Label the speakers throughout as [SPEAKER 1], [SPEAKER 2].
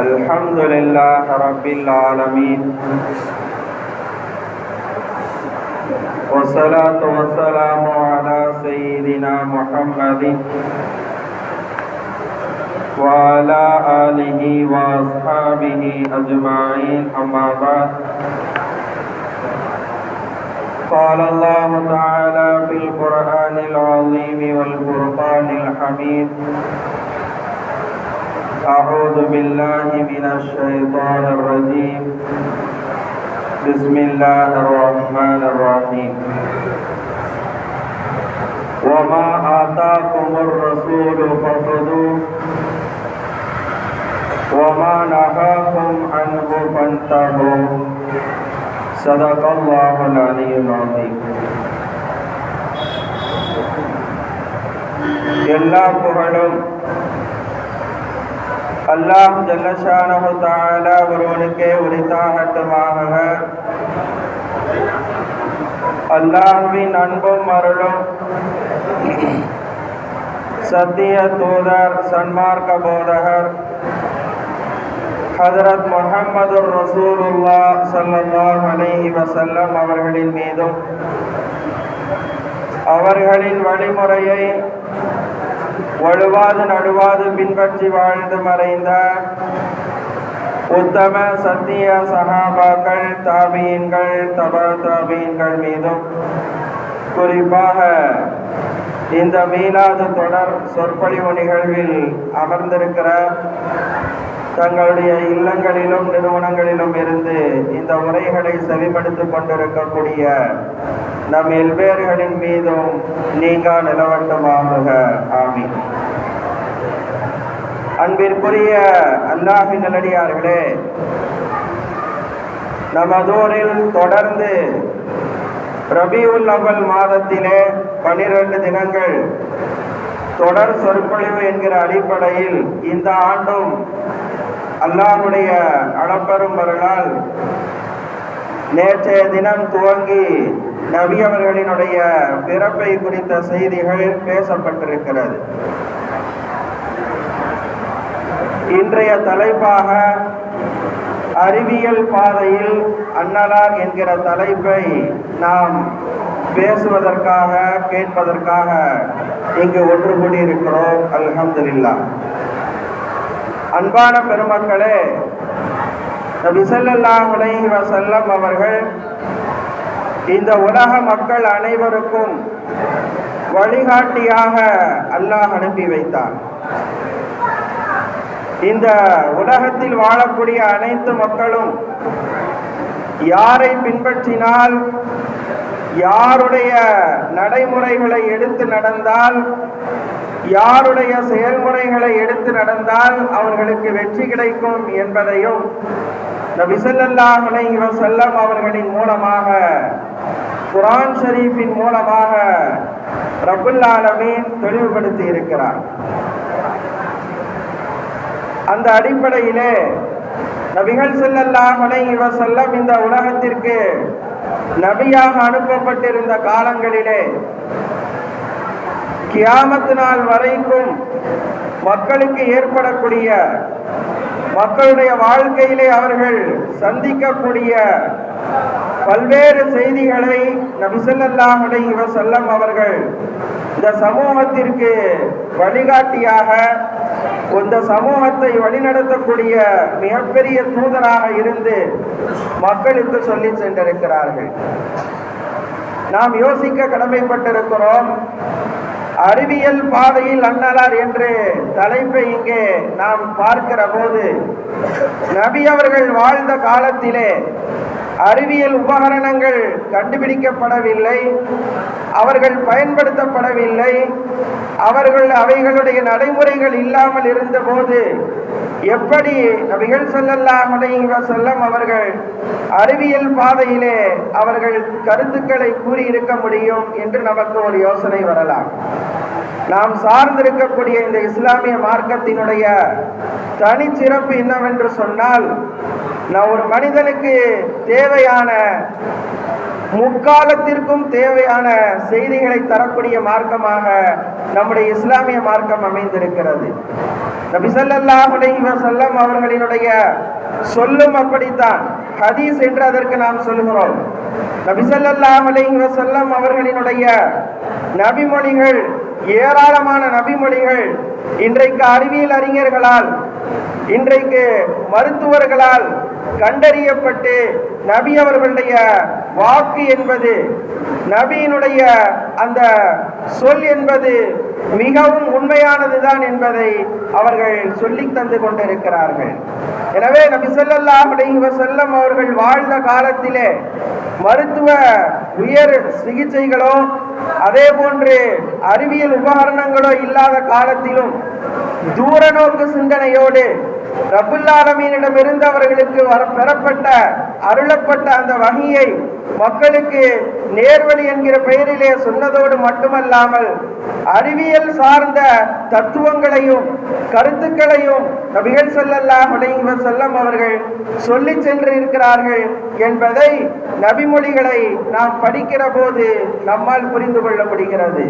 [SPEAKER 1] الحمد لله رب العالمين والصلاة والسلام على سيدنا محمد وعلى آله وأصحابه أجمعين أما بعد قال الله تعالى في القرآن العظيم والفرقان الحميد أعوذ بالله من الشيطان الرجيم بسم الله الرحمن الرحيم وما آتاكم الرسول فخذوه وما نهاكم عنه فانتهوا صدق الله العلي العظيم. எல்லா புகழும் அல்லாஹ் ஜல்லஷானஹு தஆலா ஒருவனுக்கே உரித்தாகட்டுமாக. அல்லாஹ்வின் அன்பும் அருளும் சத்திய தூதர் சன்மார்க்க போதகர் ஹஜ்ரத் முஹம்மதுர் ரசூலுல்லாஹ் ஸல்லல்லாஹு அலைஹி வஸல்லம் அவர்களின் மீதும் அவர்களின் வழிமுறையை வழுவாது நடுவாது பின்பற்றி வாழ்ந்து மறைந்த உத்தம சத்திய சஹாபாக்கள் தாபீன்கள் தபா தாபீன்கள் மீதும் குறிப்பாக இந்த மீலாது தொடர் சொற்பொழிவு நிகழ்வில் அமர்ந்திருக்கிற தங்களுடைய இல்லங்களிலும் நிறுவனங்களிலும் இருந்து இந்த உரைகளை செவிமடுத்துக் கொண்டிருக்கக்கூடிய நம் எல்வேர்களின் மீதும் நீங்கா நிலவட்டமாக ஆமீன். அன்பிற்குரிய அல்லாஹ்வின் நல்லடியார்களே, நமதூரில் தொடர்ந்து ரபியுல் அவ்வல் மாதத்திலே 12 தினங்கள் தொடர் சொற்பொழிவு என்கிற அடிப்படையில் இந்த ஆண்டும் அல்லாஹ்வுடைய அளப்பெரும் அருளால் நேற்றைய தினம் துவங்கி நபி அவர்களினுடைய பிறப்பை குறித்த செய்திகள் பேசப்பட்டிருக்கிறது. இன்றைய தலைப்பாக அறிவியல் பாதையில் அன்னலார் என்கிற தலைப்பை நாம் பேசுவதற்காக கேட்பதற்காக இங்கு ஒன்று கூடியிருக்கிறோம். அல்ஹம்துலில்லாஹ். அன்பான பெருமக்களே, நபி ஸல்லல்லாஹு அலைஹி வஸல்லம் அவர்கள் இந்த உலக மக்கள் அனைவருக்கும் வழிகாட்டியாக அல்லாஹ் அனுப்பி வைத்தார். இந்த உலகத்தில் வாழக்கூடிய அனைத்து மக்களும் யாரை பின்பற்றினால், யாருடைய நடைமுறைகளை எடுத்து நடந்தால், யாருடைய செயல்முறைகளை எடுத்து நடந்தால் அவர்களுக்கு வெற்றி கிடைக்கும் என்பதையும் நபி ஸல்லல்லாஹு அலைஹி வஸல்லம் அவர்களின் மூலமாக, குர்ஆன் ஷரீஃபின் மூலமாக ரப்புல் ஆலமீன் தெளிவுபடுத்தி இருக்கிறார். அந்த அடிப்படையிலே நபிகள் ஸல்லல்லாஹு அலைஹி வஸல்லம் இந்த உலகத்திற்கு நபியாக அனுப்பப்பட்டிருந்த காலங்களிலே கியாமத் நாள் வரைக்கும் மக்களுக்கு ஏற்படக்கூடிய, மக்களுடைய வாழ்க்கையிலே அவர்கள் சந்திக்கக்கூடிய பல்வேறு செய்திகளை நபி ஸல்லல்லாஹு அலைஹி வஸல்லம் அவர்கள் இந்த சமூகத்திற்கு வழிகாட்டியாக, இந்த சமூகத்தை வழிநடத்தக்கூடிய மிகப்பெரிய தூதராக இருந்து மக்களுக்கு சொல்லி சென்றிருக்கிறார்கள். நாம் யோசிக்க கடமைப்பட்டிருக்கிறோம். அறிவியல் பாதையில் அன்னலார் என்று தலைப்பை இங்கே நாம் பார்க்கிற போது, நபி அவர்கள் வாழ்ந்த காலத்திலே அறிவியல் உபகரணங்கள் கண்டுபிடிக்கப்படவில்லை, அவர்கள் பயன்படுத்தப்படவில்லை, அவைகளுடைய நடைமுறைகள் இல்லாமல் இருந்தபோது எப்படி நபிகள் ஸல்லல்லாஹு அலைஹி வஸல்லம் அவர்கள் அறிவியல் பாதையிலே அவர்கள் கருத்துக்களை கூறியிருக்க முடியும் என்று நமக்கு ஒரு யோசனை வரலாம். நாம் சார்ந்திருக்கக்கூடிய இந்த இஸ்லாமிய மார்க்கத்தினுடைய தனிச்சிறப்பு என்னவென்று சொன்னால், ஒரு மனிதனுக்கு தேவையான முக்காலத்திற்கும் தேவையான செய்திகளை தரக்கூடிய மார்க்கமாக நம்முடைய இஸ்லாமிய மார்க்கம் அமைந்திருக்கிறது. நபி ஸல்லல்லாஹு அலைஹி வஸல்லம் அவர்களினுடைய சொல்லும் அப்படித்தான். ஹதீஸ் என்று அதற்கு நாம் சொல்கிறோம். நபி ஸல்லல்லாஹு அலைஹி வஸல்லம் அவர்களினுடைய நபிமொழிகள், ஏராளமான நபிமொழிகள் இன்றைக்கு அறிவியல் அறிஞர்களால், இன்றைக்கு மருத்துவர்களால் கண்டறியப்பட்டு நபி அவர்களுடைய வாக்கு என்பது, நபியினுடைய அந்த சொல் என்பது மிகவும் உண்மையானதுதான் என்பதை அவர்கள் சொல்லி தந்து கொண்டிருக்கிறார்கள். எனவே நபி ஸல்லல்லாஹு அலைஹி வஸல்லம் அவர்கள் வாழ்ந்த காலத்திலே மருத்துவ உயர் சிகிச்சைகளோ அதே போன்று அறிவியல் உபகரணங்களோ இல்லாத காலத்திலும் தூரநோக்கு சிந்தனையோடு ரப்புல் ஆலமீனிடமிருந்து அவர்களுக்கு பெறப்பட்ட அருளப்பட்ட அந்த வஹியை மக்களுக்கு நேர்வழி என்கிற பெயரிலே சொன்னதோடு மட்டுமல்லாமல் அறிவியல் சார்ந்த தத்துவங்களையும் கருத்துக்களையும் நபிகள் ஸல்லல்லாஹு அலைஹி வஸல்லம் அவர்கள் சொல்லி சென்று இருக்கிறார்கள் என்பதை நபிமொழிகளை நாம் படிக்கிற போது நம்மால் புரிந்து கொள்ள முடிகிறது.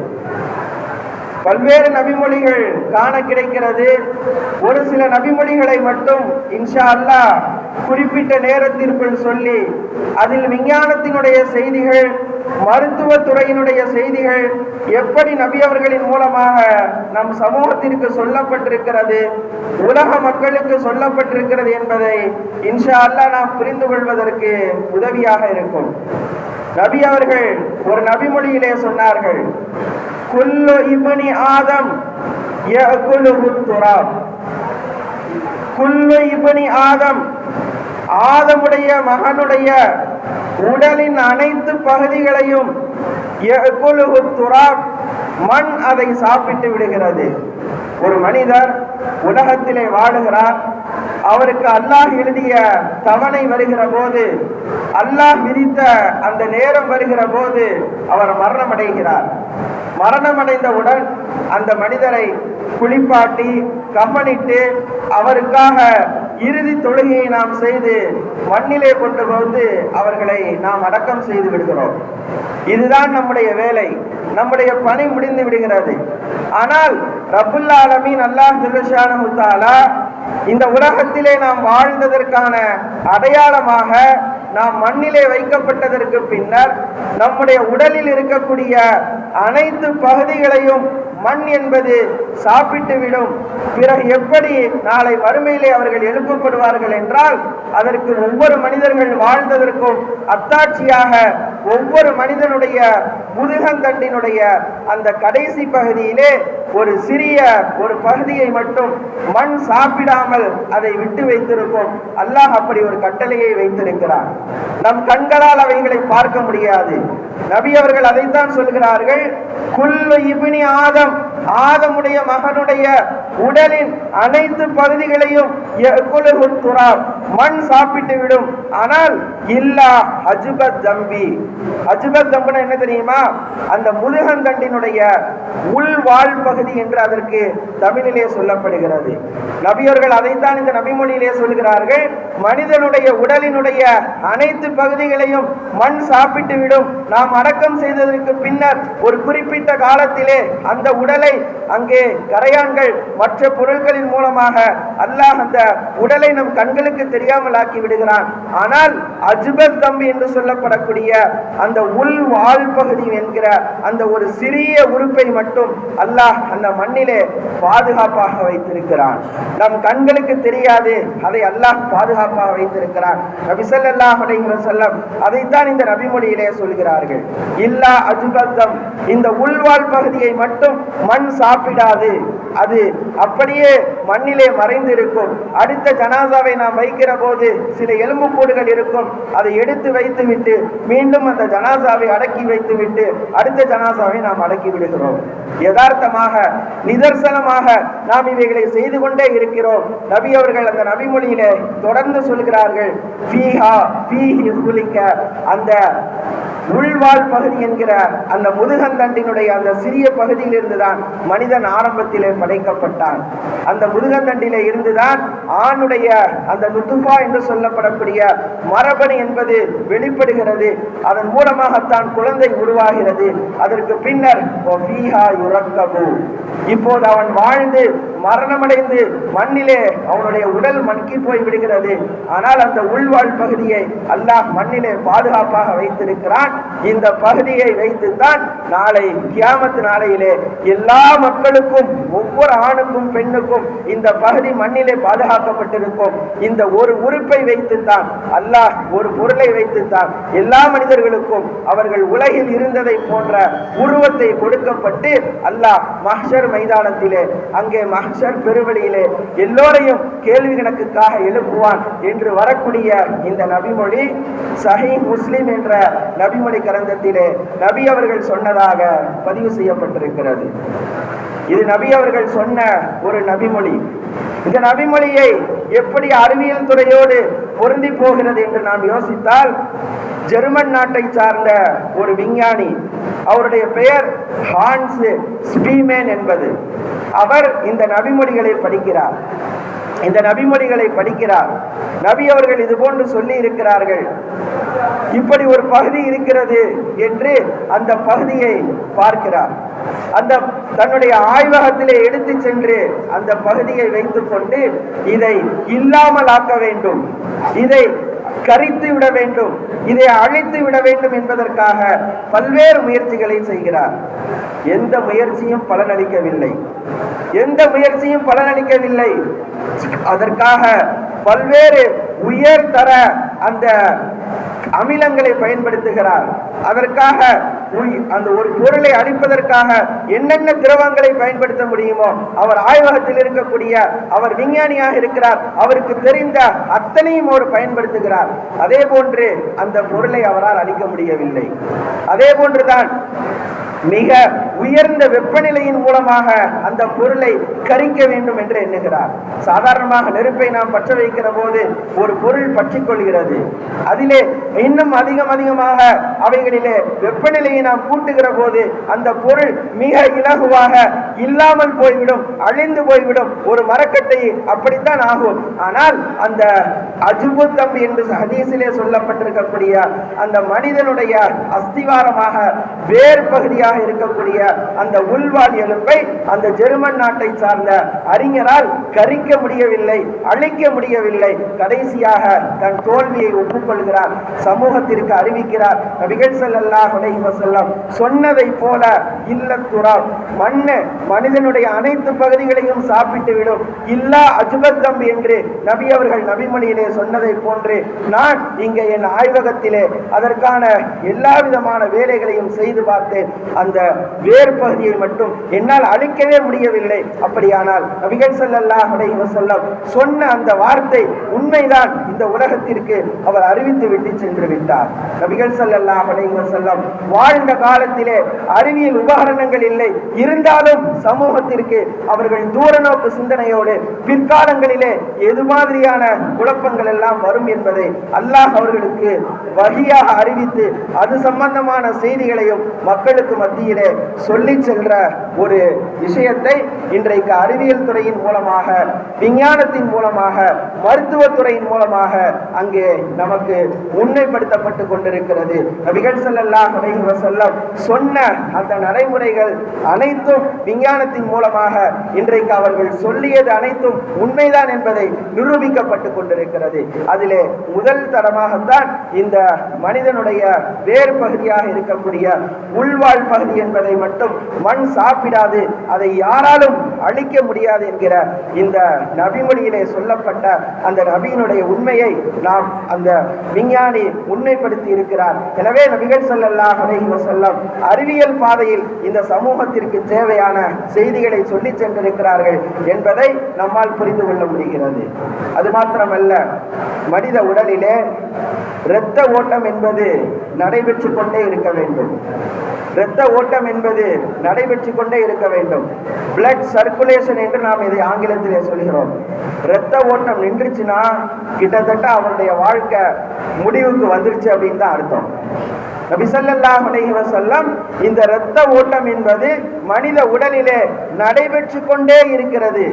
[SPEAKER 1] பல்வேறு நபிமொழிகள் காண கிடைக்கிறது. ஒரு சில நபிமொழிகளை மட்டும் இன்ஷா அல்லாஹ் குறிப்பிட்ட நேரத்திற்குள் சொல்லி, அதில் விஞ்ஞானத்தினுடைய செய்திகள், மருத்துவத்துறையினுடைய செய்திகள் எப்படி நபி அவர்களின் மூலமாக நம் சமூகத்திற்கு சொல்லப்பட்டிருக்கிறது, உலக மக்களுக்கு சொல்லப்பட்டிருக்கிறது என்பதை இன்ஷா அல்லாஹ் நாம் புரிந்து கொள்வதற்கு உதவியாக இருக்கும். நபி அவர்கள் ஒரு நபிமொழியிலே சொன்னார்கள், குல்லு இப்னி ஆதம் யஅகுலுஹு துராப். குல்லு இப்னி ஆதம், ஆதமுடைய மகனுடைய உடலின் அனைத்து பகுதிகளையும் யஅகுலுஹு துராப், மண் அதை சாப்பிட்டு விடுகிறது. ஒரு மனிதர் உலகத்திலே வாழுகிறார். அவருக்கு அல்லாஹ் எழுதிய தவணை வருகிற போது, அல்லாஹ் விதித்த அந்த நேரம் வருகிற போது அவர் மரணமடைகிறார். மரணமடைந்தவுடன் அந்த மனிதரை குளிப்பாட்டி கஃனிட்டு அவருக்காக இறுதி தொழுகையை நாம் செய்து மண்ணிலே கொண்டு வந்து அவர்களை நாம் அடக்கம் செய்து விடுகிறோம். இதுதான் நம்முடைய வேலை, நம்முடைய பணி முடிந்து விடுகிறது. ஆனால் ரப்புல் ஆலமீன் அல்லாஹ் ஜல்லஷானஹு தஆலா இந்த உலகத்திலே நாம் வாழ்ந்ததற்கான அடையாளமாக நாம் மண்ணிலே வைக்கப்பட்டதற்கு பின்னர் நம்முடைய உடலில் இருக்கக்கூடிய அனைத்து பகுதிகளையும் மண் என்பது சாப்பிட்டு விடும். பிறகு எப்படி நாளை மறுமையிலே அவர்கள் எழுப்பப்படுவார்கள் என்றால், அதற்கு ஒவ்வொரு மனிதர்கள் வாழ்ந்ததற்கும் அத்தாட்சியாக ஒவ்வொரு மனிதனுடைய முதுகந்தண்டினுடைய அந்த கடைசி பகுதியிலே ஒரு சிறிய ஒரு பகுதியை மட்டும் மண் சாப்பிடாமல் அதை விட்டு வைத்திருக்கும். அல்லாஹ் அப்படி ஒரு கட்டளையை வைத்திருக்கிறார். நம் கண்களால் அவைகளை பார்க்க முடியாது. நபி அவர்கள் அதைத்தான் சொல்கிறார்கள், குல்லு இப்னி ஆதம், ஆதமுடைய மகனுடைய உடலின் அனைத்து பகுதிகளையும் யஅகுலுஹு துராப், மண் சாப்பிட்டு விடும். ஆனால் இல்லா அஜ்பத் தம்பி. அஜ்பத் தம்புனா என்ன தெரியுமா? அந்த முதுகந்தண்டினுடைய உள்வாழ் பகுதி என்று அதற்கு தமிழிலே சொல்லப்படுகிறது. நபியவர்கள் அதைத்தான் இந்த நபிமொழியிலே சொல்கிறார்கள், மனிதனுடைய உடலினுடைய அனைத்து பகுதிகளையும் மண் சாப்பிட்டு விடும். நாம் அடக்கம் செய்ததற்கு பின்னர் ஒரு குறிப்பிட்ட காலத்திலே அந்த உடலை அங்கே கரையான்கள் மற்ற பொருட்களின் மூலமாக அல்லாஹ் அந்த உடலை நம் கண்களுக்கு தெரியாமல் ஆக்கி விடுகிறான். ஆனால் அஜ்பத் தம்பி என்று சொல்லப்படக்கூடிய அந்த உள் வாழ் பகுதி என்கிற அந்த ஒரு சிறிய உறுப்பை மட்டும் அல்லாஹ் அந்த மண்ணிலே பாதுகாப்பாக வைத்திருக்கிறான். நம் கண்களுக்கு தெரியாது, அதை அல்லாஹ் பாதுகாப்பாக வைத்திருக்கிறான். நபி ஸல்லல்லாஹு அலைஹி வஸல்லம் அதைத்தான் இந்த நபிமொழியிலே சொல்கிறார்கள், இல்லா அஜ்பத்தம், இந்த உள்வாழ் பகுதியை மட்டும் மண் சாப்பிடாது, அது அப்படியே மண்ணிலே மறைந்திருக்கும். அடுத்த ஜனாசாவை நாம் வைக்கிற போது சில எலும்புக்கூடுகள் இருக்கும், அதை எடுத்து வைத்து விட்டு மீண்டும் அந்த ஜனாசாவை அடக்கி வைத்து விட்டு அடுத்த ஜனாசாவை நாம் அடக்கி விடுகிறோம். யதார்த்தமாக நிதர்சனமாக நாம் இவைகளை செய்து கொண்டே இருக்கிறோம். நபி அவர்கள் அந்த நபிமொழியிலே தொடர்ந்து சொல்கிறார்கள், ஃபீஹா ஃபீஹி ஹுலிக, அந்த உள்வாழ் பகுதி என்கிற அந்த முதுகந்தண்டினுடைய அந்த சிறிய பகுதியில் இருந்துதான் மனிதன் ஆரம்பத்திலே படைக்கப்பட்டான். அந்த முதுகந்தண்டிலே இருந்துதான் ஆணுடைய அந்த நுதுஃபா என்று சொல்லப்படக்கூடிய மரபணு என்பது வெளிப்படுகிறது. அதன் மூலமாகத்தான் குழந்தை உருவாகிறது. அதற்கு பின்னர் இப்போது அவன் வாழ்ந்து மரணமடைந்து மண்ணிலே அவனுடைய உடல் மண்கி போய் விடுகிறது. ஆனால் அந்த உள்வாழ் பகுதியை அல்லாஹ் மண்ணிலே பாதுகாப்பாக வைத்திருக்கிறான். இந்த பகுதியை வைத்துத்தான் நாளை கியாமத் நாளையிலே எல்லா மக்களுக்கும், ஒவ்வொரு ஆணுக்கும் பெண்ணுக்கும் இந்த பகுதி மண்ணிலே பாதுகாக்கப்பட்டிருக்கும். இந்த ஒரு உறுப்பை வைத்துத்தான் அல்லாஹ், ஒரு பொருளை வைத்துத்தான் எல்லா மனிதர்களுக்கும் அவர்கள் உலகில் இருந்ததை போன்ற உருவத்தை கொடுக்கப்பட்டு அல்லாஹ் மஹ்ஷர் மைதானத்திலே, அங்கே மஹ்ஷர் பெருவெளியிலே எல்லோரையும் கேள்வி கணக்குக்காக எழுப்புவான் என்று வரக்கூடிய இந்த நபிமொழி சஹீஹ் முஸ்லிம் என்ற நபிமொழி கிரந்தத்திலே நபி அவர்கள் சொன்னதாக பதிவு செய்யப்பட்டிருக்கிறது. இது நபி அவர்கள் சொன்ன ஒரு நபிமொழி. இந்த நபிமொழியை எப்படி அறிவியல் துறையோடு பொருந்தி போகிறது என்று நாம் யோசித்தால், ஜெர்மன் நாட்டை சார்ந்த ஒரு விஞ்ஞானி, அவருடைய பெயர் ஹான்ஸ் ஸ்பீமேன் என்பது. அவர் இந்த நபிமொழிகளை படிக்கிறார். இந்த நபிமொழிகளை படிக்கிறார். நபி அவர்கள் இது போன்று சொல்லி இருக்கிறார்கள். இப்படி ஒரு பகுதி இருக்கிறது என்று அந்த பகுதியை பார்க்கிறார். அந்த தன்னுடைய ஆய்வகத்திலே எடுத்து சென்று அந்த பகுதியை வைத்துக் கொண்டு இதை இல்லாமல் ஆக்க வேண்டும், இதை கரித்து விட வேண்டும், இதை அழித்து விட வேண்டும் என்பதற்காக பல்வேறு முயற்சிகளை செய்கிறார். எந்த முயற்சியும் பலனளிக்கவில்லை. எந்த முயற்சியும் பலனளிக்கவில்லை. அதற்காக பல்வேறு உயர்தர அந்த அமிலங்களை பயன்படுத்துகிறார். அதற்காக அந்த ஒரு பொருளை அழிப்பதற்காக என்னென்ன திரவங்களை பயன்படுத்த முடியுமோ அவர் ஆய்வகத்தில் இருக்கக்கூடிய, அவர் விஞ்ஞானியாக இருக்கிறார், அவருக்கு தெரிந்த அத்தனையும் அவர் பயன்படுத்துகிறார். அதே போன்று அந்த பொருளை அவரால் அழிக்க முடியவில்லை. அதே போன்றுதான் மிக உயர்ந்த வெப்பநிலையின் மூலமாக அந்த பொருளை கரிக்க வேண்டும் என்று எண்ணுகிறார். சாதாரணமாக நெருப்பை நாம் பற்ற வைக்கிற போது ஒரு பொருள் பற்றிக் கொள்கிறது. அதிலே இன்னும் அதிகமாக அவைகளிலே வெப்பநிலையை நாம் கூட்டுகிற போது அந்த பொருள் மிக இலகுவாக இல்லாமல் போய்விடும், அழிந்து போய்விடும். ஒரு மரக்கட்டை அப்படித்தான் ஆகும். ஆனால் அந்த அஜுபு தம்பி என்று ஹதீஸிலே சொல்லப்பட்டிருக்கக்கூடிய அந்த மனிதனுடைய அஸ்திவாரமாக வேறு பகுதியாக இருக்கக்கூடிய அந்த உள்வாழ் எலும்பை அந்த ஜெர்மன் நாட்டை சார்ந்த அறிஞரால் கரிக்க முடியவில்லை, அழிக்க முடியவில்லை. கடைசியாக தன் தோல்வியை ஒப்புக்கொள்கிறார், சமூகத்திற்கு அறிவிக்கிறார். நபிகள் ஸல்லல்லாஹு அலைஹி வஸல்லம் சொன்னதை போல இல்லத்துராப், மண்ணு மனிதனுடைய அனைத்து பகுதிகளையும் சாப்பிட்டு விடும், இல்லா அஜுபத்தம் என்று நபி அவர்கள் நபிமொழியிலே சொன்னதை போன்று நான் இங்கே என் ஆய்வகத்திலே அதற்கான எல்லா விதமான வேலைகளையும் செய்து பார்த்தேன். அந்த வேறு பகுதியை மட்டும் என்னால் அழிக்கவே முடியவில்லை. அப்படியானால் நபிகள் ஸல்லல்லாஹு அலைஹி வஸல்லம் சொன்ன அந்த வார்த்தை உண்மைதான், இந்த உலகத்திற்கு அவர் அறிவித்து விட்டு சென்று விட்டார். நபிகள் ஸல்லல்லாஹு அலைஹி வஸல்லம் வாழ்ந்த காலத்திலே அறிவியல் உபகரணங்கள் இல்லை, இருந்தாலும் சமூகத்திற்கு அவர்கள் தூரநோக்கு சிந்தனையோடு பிற்காலங்களிலே எது மாதிரியான குழப்பங்கள் எல்லாம் வரும் என்பதை அல்லாஹ் அவர்களுக்கு வஹியாக அறிவித்து அது சம்பந்தமான செய்திகளையும் மக்களுக்கு மத்தியிலே சொல்லி செல்ற ஒரு விஷயத்தை இன்றைக்கு அறிவியல் துறையின் மூலமாக, விஞ்ஞானத்தின் மூலமாக, மருத்துவத்துறையின் மூலமாக அங்கே நமக்கு உண்மைப்படுத்தப்பட்டு கொண்டிருக்கிறது. நபிகள் ஸல்லல்லாஹு அலைஹி வஸல்லம் சொன்ன அந்த நடைமுறைகள் அனைத்தும் விஞ்ஞானத்தின் மூலமாக இன்றைக்கு அவர்கள் சொல்லியது அனைத்தும் உண்மைதான் என்பதை நிரூபிக்கப்பட்டு கொண்டிருக்கிறது. அதிலே முதல் தரமாகத்தான் இந்த மனிதனுடைய வேறு பகுதியாக இருக்கக்கூடிய உள்வாழ் பகுதி என்பதை மட்டும் மண் சாப்பிடாது, அதை யாராலும் அழிக்க முடியாது என்கிற இந்த நபிமொழியிலே சொல்லப்பட்ட அந்த நபியினுடைய உண்மையை நாம் அந்த விஞ்ஞானி உண்மைப்படுத்தி இருக்கிறார். எனவே நபிகள் ஸல்லல்லாஹு அலைஹி வஸல்லம் அறிவியல் பாதையில் இந்த சமூகத்திற்கு தேவையான செய்திகளை சொல்லி சென்றிருக்கிறார்கள் என்பதை நம்மால் புரிந்து கொள்ள முடிகிறது. அது மாத்திரமல்ல, மனித உடலிலே இரத்த ஓட்டம் என்பது நடைபெற்று கொண்டே இருக்க வேண்டும். இரத்த ஓட்டம் என்பது நடைபெற்று கொண்டே இருக்க வேண்டும். பிளட் சர்க்குலேஷன் என்று நாம் இதை ஆங்கிலத்திலே சொல்கிறோம். இரத்த ஓட்டம் நின்றுச்சுன்னா கிட்டத்தட்ட அவருடைய வாழ்க்கை முடிவுக்கு வந்துருச்சு அப்படின்னு தான் அர்த்தம். நபி ஸல்லல்லாஹு அலைஹி வஸல்லம் இந்த இரத்த ஓட்டம் என்பது மனித உடலிலே நடைபெற்று கொண்டே இருக்கிறது.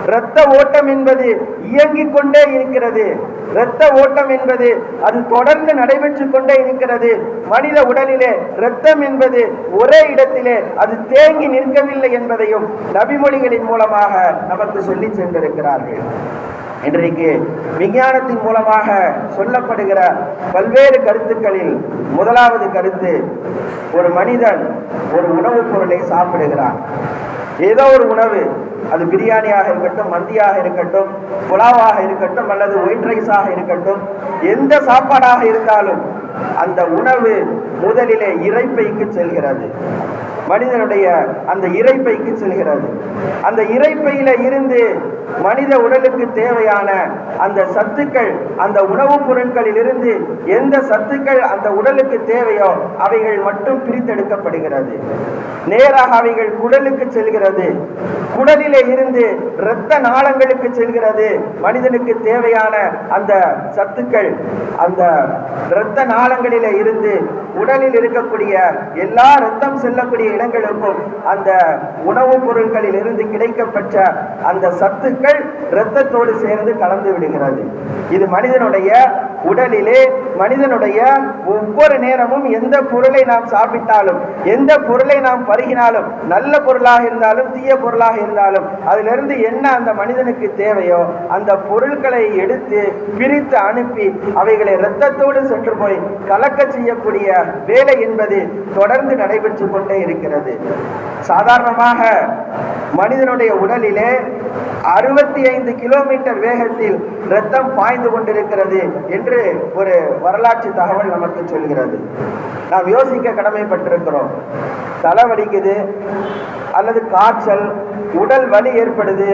[SPEAKER 1] இரத்த ஓட்டம் என்பது இயங்கிக் கொண்டே இருக்கிறது. இரத்த ஓட்டம் என்பது அது தொடர்ந்து நடைபெற்று கொண்டே இருக்கிறது. மனித உடலிலே இரத்தம் என்பது ஒரே இடத்திலே அது தேங்கி நிற்கவில்லை என்பதையும் நபிமொழிகளின் மூலமாக நமக்கு சொல்லி சென்றிருக்கிறார்கள். இன்றைக்கு விஞ்ஞானத்தின் மூலமாக சொல்லப்படுகிற பல்வேறு கருத்துக்களில் முதலாவது கருத்து, ஒரு மனிதன் ஒரு உணவுப் பொருளை சாப்பிடுகிறான். ஏதோ ஒரு உணவு, அது பிரியாணியாக இருக்கட்டும், மந்தியாக இருக்கட்டும், புலாவாக இருக்கட்டும், அல்லது ஒயிட் ரைஸாக இருக்கட்டும், எந்த சாப்பாடாக இருந்தாலும் அந்த உணவு முதலிலே இரைப்பைக்கு செல்கிறது. மனிதனுடைய அந்த இரைப்பைக்கு செல்கிறது. அந்த இரைப்பையில இருந்து மனித உடலுக்கு தேவையான அந்த சத்துக்கள், அந்த உணவுப் பொருட்களில் இருந்து எந்த சத்துக்கள் அந்த உடலுக்கு தேவையோ அவைகள் மட்டும் பிரித்தெடுக்கப்படுகிறது. நேராக அவைகள் குடலுக்கு செல்கிறது. குடலிலே இருந்து இரத்த நாளங்களுக்கு செல்கிறது. மனிதனுக்கு தேவையான அந்த சத்துக்கள் அந்த இரத்த நாளங்களிலே இருந்து உடலில் இருக்கக்கூடிய எல்லா இரத்தம் செல்லக்கூடிய இடங்களுக்கும் அந்த உணவுப் பொருட்களில் இருந்து கிடைக்கப்பட்ட அந்த சத்துக்கள் இரத்தத்தோடு சேர்ந்து கலந்து விடுகிறது. இது மனிதனுடைய உடலிலே மனிதனுடைய ஒவ்வொரு நேரமும் எந்த பொருளை நாம் சாப்பிட்டாலும், எந்த பொருளை நாம் பருகினாலும், நல்ல பொருளாக இருந்தாலும் தீய பொருளாக இருந்தாலும், அதிலிருந்து என்ன அந்த மனிதனுக்கு தேவையோ அந்த பொருட்களை எடுத்து பிரித்து அனுப்பி அவைகளை இரத்தத்தோடு சென்று போய் கலக்க செய்யக்கூடிய வேலை என்பது தொடர்ந்து நடைபெற்று கொண்டே இருக்கிறது. சாதாரணமாக மனிதனுடைய உடலிலே 65 கிலோமீட்டர் வேகத்தில் இரத்தம் பாய்ந்து கொண்டிருக்கிறது என்று ஒரு வரலாற்று தகவல் நமக்கு சொல்கிறது. நாம் யோசிக்க கடமைப்பட்டிருக்கிறோம். தலைவலிக்குது அல்லது காய்ச்சல், உடல் வலி ஏற்படுது,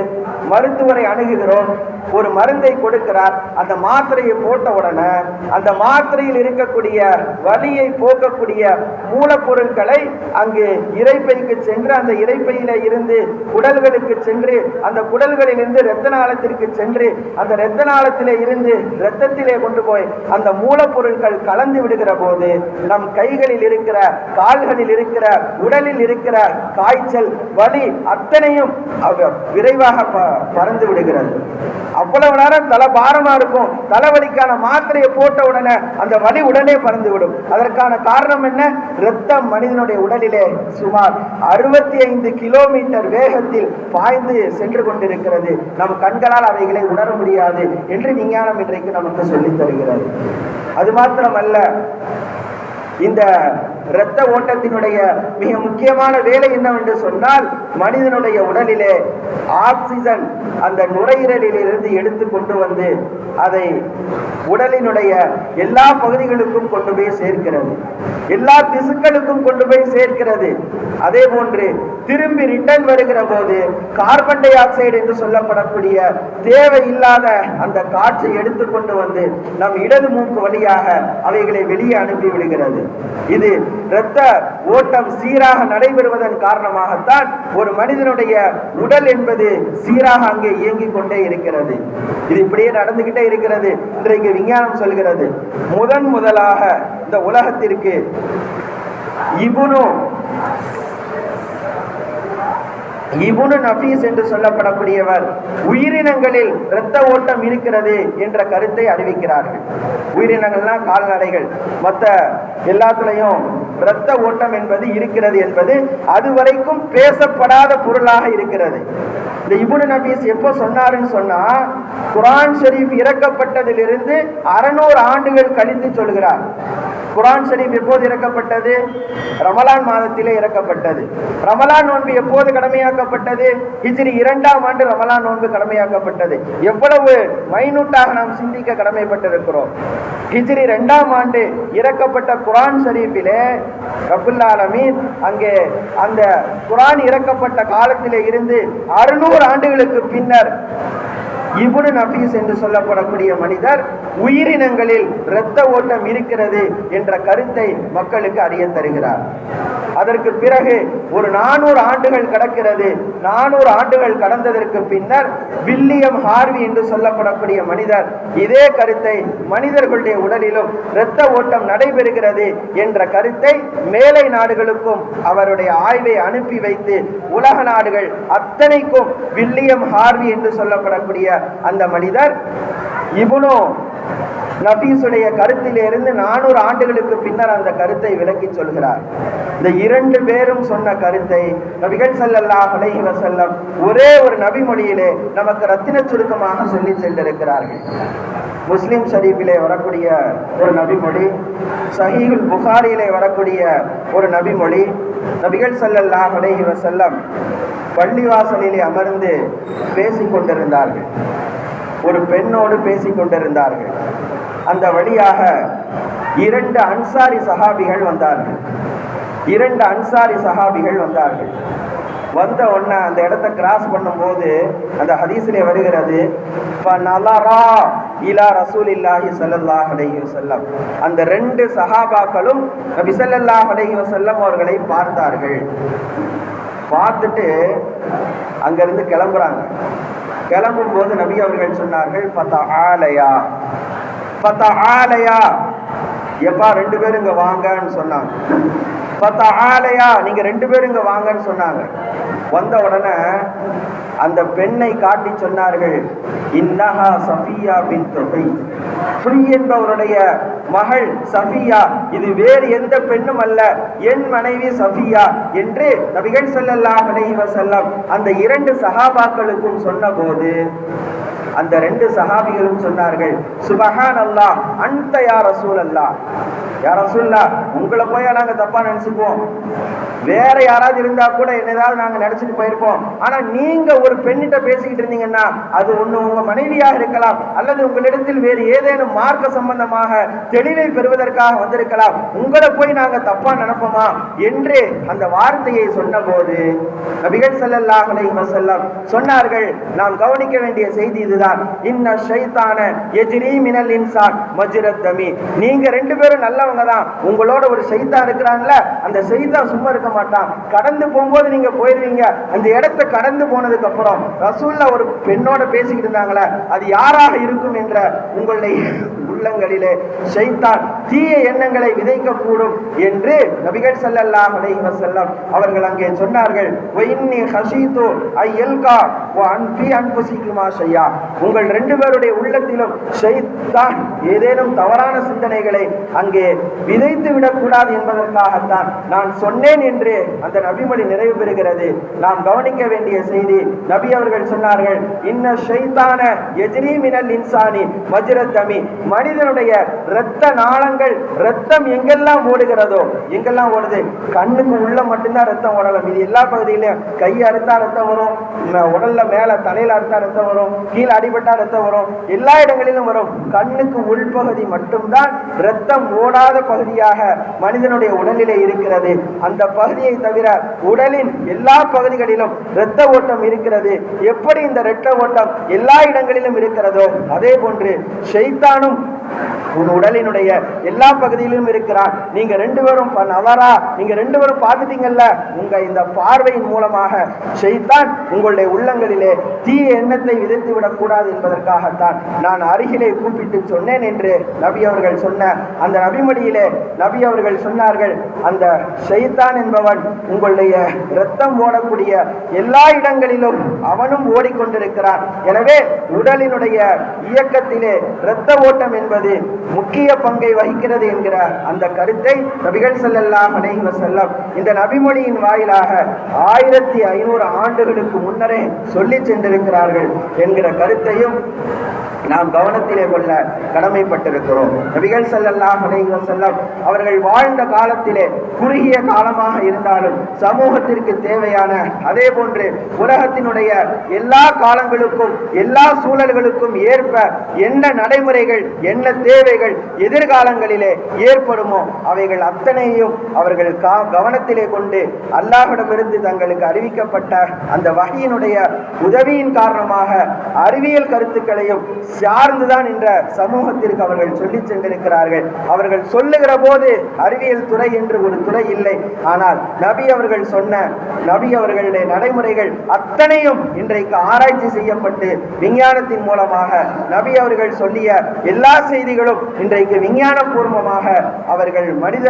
[SPEAKER 1] மருத்துவரை அணுகுகிறோம், ஒரு மருந்தை கொடுக்கிறார். அந்த மாத்திரையை போட்ட உடனே அந்த மாத்திரையில் இருக்கக்கூடிய வலியை போக்கக்கூடிய மூலப்பொருட்களை அங்கு இரைப்பைக்கு சென்று அந்த இரைப்பையில இருந்து குடல்களுக்கு சென்று அந்த குடல்களில் இருந்து இரத்த நாளத்திற்கு சென்று அந்த இரத்த நாளத்திலே இருந்து இரத்தத்திலே கொண்டு போய் அந்த மூலப்பொருட்கள் கலந்து விடுகிற போது நம் கைகளில் இருக்கிற, கால்களில் இருக்கிற, உடலில் இருக்கிற காய்ச்சல், வலி அத்தனையும் விரைவாக பறந்து விடுகிறது. அவ்வளவு நேரம் தலை பாரமா இருக்கும். தலைவலிக்கான மாத்திரையை போட்ட உடனே அந்த வலி உடனே பறந்து விடும். அதற்கான காரணம் என்ன? இரத்தம் மனிதனுடைய உடலிலே சுமார் 65 கிலோமீட்டர் வேகத்தில் பாய்ந்து சென்று கொண்டிருக்கிறது. நம் கண்களால் அவைகளை உணர முடியாது என்று விஞ்ஞானம் இன்றைக்கு நமக்கு சொல்லித் தருகிறது. அது மாத்திரமல்ல, இந்த இரத்த ஓட்டத்தினுடைய மிக முக்கியமான வேலை என்னவென்று சொன்னால், மனிதனுடைய உடலிலே ஆக்சிஜன் அந்த நுரையீரலில் இருந்து எடுத்து கொண்டு வந்து அதை உடலினுடைய எல்லா பகுதிகளுக்கும் கொண்டு போய் சேர்க்கிறது, எல்லா திசுக்களுக்கும் கொண்டு போய் சேர்க்கிறது. அதே போன்று திரும்பி ரிட்டர்ன் வருகிற போது கார்பன் டை ஆக்சைடு என்று சொல்லப்படக்கூடிய தேவையில்லாத அந்த காற்றை எடுத்துக்கொண்டு வந்து நம் இடது மூக்கு வழியாக அவைகளை வெளியே அனுப்பி விடுகிறது. இது இரத்த ஓட்டம் சீராக நடைபெறுவதன் காரணமாகத்தான் ஒரு மனிதனுடைய உடல் என்பது சீராக அங்கே இயங்கிக் கொண்டே இருக்கிறது. இது இப்படியே நடந்துகிட்டே இருக்கிறது. இன்றைக்கு விஞ்ஞானம் சொல்கிறது, முதலாக இந்த உலகத்திற்கு இப்னு நஃபீஸ் என்று சொல்லப்படக்கூடியவர் உயிரினங்களில் இரத்த ஓட்டம் இருக்கிறது என்ற கருத்தை அறிவிக்கிறார்கள். உயிரினங்கள்லாம் கால்நடைகள், மற்ற எல்லாத்துலையும் இரத்த ஓட்டம் என்பது இருக்கிறது என்பது அதுவரைக்கும் பேசப்படாத பொருளாக இருக்கிறது. இந்த இப்னு நஃபீஸ் எப்போ சொன்னாருன்னு சொன்னா, குர்ஆன் ஷரீஃப் இறக்கப்பட்டதிலிருந்து 600 ஆண்டுகள் கழித்து சொல்கிறார். குர்ஆன் ஷரீஃப் எப்போது இறக்கப்பட்டது? ரமலான் மாதத்திலே இறக்கப்பட்டது. ரமலான் நோன்பு எப்போது கடமையாக்கப்பட்டது? ஹிஜ்ரி 2ஆம் ஆண்டு ரமலான் நோன்பு கடமையாக்கப்பட்டது. எவ்வளவு மைனூட்டாக நாம் சிந்திக்க கடமைப்பட்டிருக்கிறோம். ஹிஜ்ரி 2ஆம் ஆண்டு இறக்கப்பட்ட குர்ஆன் ஷரீஃபிலே ரப்புல் ஆலமீன் அங்கே அந்த குர்ஆன் இறக்கப்பட்ட காலத்திலே இருந்து 600 ஆண்டுகளுக்கு பின்னர் இப்னு நஃபீஸ் என்று சொல்லப்படக்கூடிய மனிதர் உயிரினங்களில் இரத்த ஓட்டம் இருக்கிறது என்ற கருத்தை மக்களுக்கு அறிய தருகிறார். அதற்கு பிறகு ஒரு 400 ஆண்டுகள் கடக்கிறது. 400 ஆண்டுகள் கடந்ததற்கு பின்னர் வில்லியம் ஹார்வி என்று சொல்லப்படக்கூடிய மனிதர் இதே கருத்தை மனிதர்களுடைய உடலிலும் இரத்த ஓட்டம் நடைபெறுகிறது என்ற கருத்தை மேலை நாடுகளுக்கும் அவருடைய ஆய்வை அனுப்பி வைத்து உலக நாடுகள் அத்தனைக்கும் வில்லியம் ஹார்வி என்று சொல்லப்படக்கூடிய அந்த மனிதர் இப்னு நபீஸுடைய கருத்திலிருந்து 400 ஆண்டுகளுக்கு பின்னர் அந்த கருத்தை விளக்கி சொல்கிறார். இந்த 2 பேரும் சொன்ன கருத்தை நபிகள் ஸல்லல்லாஹு அலைஹி வஸல்லம் ஒரே ஒரு நபி மொழியிலே நமக்கு ரத்தின சுருக்கமாக சொல்லி சென்றிருக்கிறார்கள். முஸ்லிம் ஷரீஃபிலே வரக்கூடிய ஒரு நபிமொழி, சஹீஹுல் புகாரியிலே வரக்கூடிய ஒரு நபிமொழி, நபிகள் ஸல்லல்லாஹு அலைஹி வஸல்லம் பள்ளிவாசலிலே அமர்ந்து பேசிக் கொண்டிருந்தார்கள். ஒரு பெண்ணோடு பேசிக் கொண்டிருந்தார்கள். அந்த வழியாக 2 அன்சாரி சஹாபிகள் வந்தார்கள். 2 அன்சாரி சஹாபிகள் வந்தார்கள். வந்த உடனே அந்த இடத்தை கிராஸ் பண்ணும்போது அந்த ஹதீஸிலே வருகிறது, ஃபனலரா இலா ரசூலில்லாஹி ஸல்லல்லாஹு அலைஹி வஸல்லம். அந்த 2 சஹாபாக்களும் நபி ஸல்லல்லாஹு அலைஹி வஸல்லம் அவர்களை பார்த்தார்கள். பார்த்துட்டு அங்கிருந்து கிளம்புறாங்க. கிளம்பும் போது நபி அவர்கள் சொன்னார்கள், ஃபதஆலயா ஃபதஆலயா, எப்பா 2 பேரும் இங்க வாங்கன்னு சொன்னாங்க. ஃபதஆலயா, நீங்க 2 பேரும் இங்க வாங்கன்னு சொன்னாங்க. வந்த உடனே அந்த பெண்ணை காட்டி சொன்னார்கள், இன்னஹா சஃபியா பின்த் ஹுய் என்பவருடைய மகள் சஃபியா, இது வேறு எந்த பெண்ணும் அல்ல, என் மனைவி சஃபியா என்று நபிகள் ஸல்லல்லாஹு அலைஹி வஸல்லம் அந்த 2 சஹாபாக்களுக்கும் சொன்னபோது அந்த 2 சஹாபிகளும் சொன்னார்கள், சுபஹானல்லாஹ் அன்த யா ரசூலல்லாஹ், யா ரசூலுல்லாஹ் உங்களை போய் நாங்க தப்பா நினைச்சுக்குவோம், வேற யாராவது இருந்தா கூட என்னதாவது நாங்க நினைச்சிட்டு போயிருப்போம். ஆனா நீங்க ஒரு பெண்ணிட்ட பேசிக்கிட்டு இருந்தீங்கன்னா அது ஒண்ணு உங்க மனைவியாக இருக்கலாம், அல்லது உங்களிடத்தில் வேறு ஏதேனும் மார்க்க சம்பந்தமாக தெளிவை பெறுவதற்காக வந்திருக்கலாம். உங்களை போய் நாங்க தப்பா நினைப்போமா என்று அந்த வார்த்தையை சொன்ன போது நபிகள் ஸல்லல்லாஹு அலைஹி வஸல்லம் சொன்னார்கள், நாம் கவனிக்க வேண்டிய செய்தி இதுதான், இன்ன ஷைத்தான யஜ்ரி மினல் இன்சான் மஜ்ரத் தமி. நீங்க 2 பேரும் நல்லவங்க தான், உங்களோட ஒரு ஷைத்தான் இருக்கிறான்ல, அந்த ஷைத்தான் சும்மா இருக்க மாட்டான். கடந்து போகும்போது நீங்க போயிருவீங்க. அந்த இடத்தை கடந்து போனதுக்கு அப்புறம் ரசூலுல்லாஹ் ஒரு பெண்ணோட பேசிக்கிட்டு இருந்தாங்களே, அது யாராக இருக்கும் என்ற உங்களுடைய உள்ளங்களிலே ஷைத்தான் தீய எண்ணங்களை விதைக்க கூடும் என்று நபிகள் ஸல்லல்லாஹு அலைஹி வஸல்லம் அவர்கள் அங்கே சொன்னார்கள். வஇன்னி ஹஷீது ஐயல்கா வ அன்ஃபி அன்ஃபுசிகுமா ஷையா, உங்கள் 2 பேருடைய உள்ளத்திலும் ஷைத்தான் ஏதேனும் தவறான சிந்தனைகளை அங்கே விதைத்து விடக்கூடாது என்பதற்காகத்தான் நான் சொன்னேன் என்று அந்த நபிமொழி நிறைவு பெறுகிறது. நாம் கவனிக்க வேண்டிய செய்தி, நபி அவர்கள் சொன்னார்கள், இன்ன ஷைத்தான யஜ்ரி மினல் இன்சானி மஜ்ரத் தமி, மனிதனுடைய இரத்த நாளங்கள், ரத்தம் எங்கெல்லாம் ஓடுகிறதோ, எங்கெல்லாம் ஓடுது, கண்ணுக்கு உள்ள மட்டும்தான் ரத்தம் ஓடலாம், இது எல்லா பகுதியிலும் கை அறுத்தா ரத்தம் வரும், உடல்ல மேல தலையில அறுத்தா ரத்தம் வரும், கீழே அடிபட்டா ரத்தம் வரும், எல்லா இடங்களிலும் வரும். கண்ணுக்கு உள்பகுதி மட்டும்தான் ரத்தம் ஓடாத பகுதியாக மனிதனுடைய உடலிலே இருக்கிறது. அந்த பகுதியை தவிர உடலின் எல்லா பகுதிகளிலும் இரத்த ஓட்டம் இருக்கிறது. எப்படி இந்த இரத்த ஓட்டம் எல்லா இடங்களிலும் இருக்கிறதோ அதே போன்று ஷைத்தானும் உன் உடலினுடைய எல்லா பகுதியிலும் இருக்கிறான். நீங்க 2 பேரும் அவரா, நீங்க 2 பேரும் பார்த்துட்டீங்கல்ல, உங்க இந்த பார்வையின் மூலமாக ஷைத்தான் உங்களுடைய உள்ளங்களிலே தீய எண்ணத்தை விதைத்து விடக்கூடாது என்பதற்காகத்தான் நான் அருகிலே கூப்பிட்டு சொன்னேன் என்று நபி அவர்கள் சொன்ன அந்த நபிமொழியிலே நபி அவர்கள் சொன்னார்கள், அந்த ஷைத்தான் என்பவன் உங்களுடைய இரத்தம் ஓடக்கூடிய எல்லா இடங்களிலும் அவனும் ஓடிக்கொண்டிருக்கிறான். எனவே உடலினுடைய இயக்கத்திலே இரத்த ஓட்டம் என்பது முக்கிய பங்கை வகிக்கிறது என்கிற அந்த கருத்தை நபிகள் ஸல்லல்லாஹு அலைஹி வஸல்லம் இந்த நபிமொழியின் வாயிலாக 1500 ஆண்டுகளுக்கு முன்னரே சொல்லி சென்றிருக்கிறார்கள் என்கிற கருத்தையும் நாம் கவனத்திலே கொள்ள கடமைப்பட்டிருக்கிறோம். நபிகள் ஸல்லல்லாஹு அலைஹி வஸல்லம் அவர்கள் வாழ்ந்த காலத்திலே குறுகிய காலமாக இருந்தாலும் சமூகத்திற்கு தேவையான, அதே போன்று உலகத்தினுடைய எல்லா காலங்களுக்கும் எல்லா சூழல்களுக்கும் ஏற்ப என்ன நடைமுறைகள், என்ன தேவைகள் எதிர்காலங்களிலே ஏற்படுமோ அவைகள் அத்தனையும் அவர்கள் கவனத்திலே கொண்டு அல்லாஹ்விடமிருந்து தங்களுக்கு அறிவிக்கப்பட்ட அந்த வஹீயினுடைய உதவியின் காரணமாக அறிவியல் கருத்துக்களையும் சார்ந்துதான் என்ற சமூகத்திற்கு அவர்கள் சொல்லி சென்றிருக்கிறார்கள். அவர்கள் சொல்லுகிற போது அறிவியல் துறை என்று ஒரு துறை இல்லை. ஆனால் நபி அவர்கள் சொன்ன நபி அவர்களுடைய நடைமுறைகள் அத்தனையும் இன்றைக்கு ஆராய்ச்சி செய்யப்பட்டு விஞ்ஞானத்தின் மூலமாக நபி அவர்கள் சொல்லிய எல்லா செய்திகளும் இன்றைக்கு விஞ்ஞான பூர்வமாக அவர்கள் மனித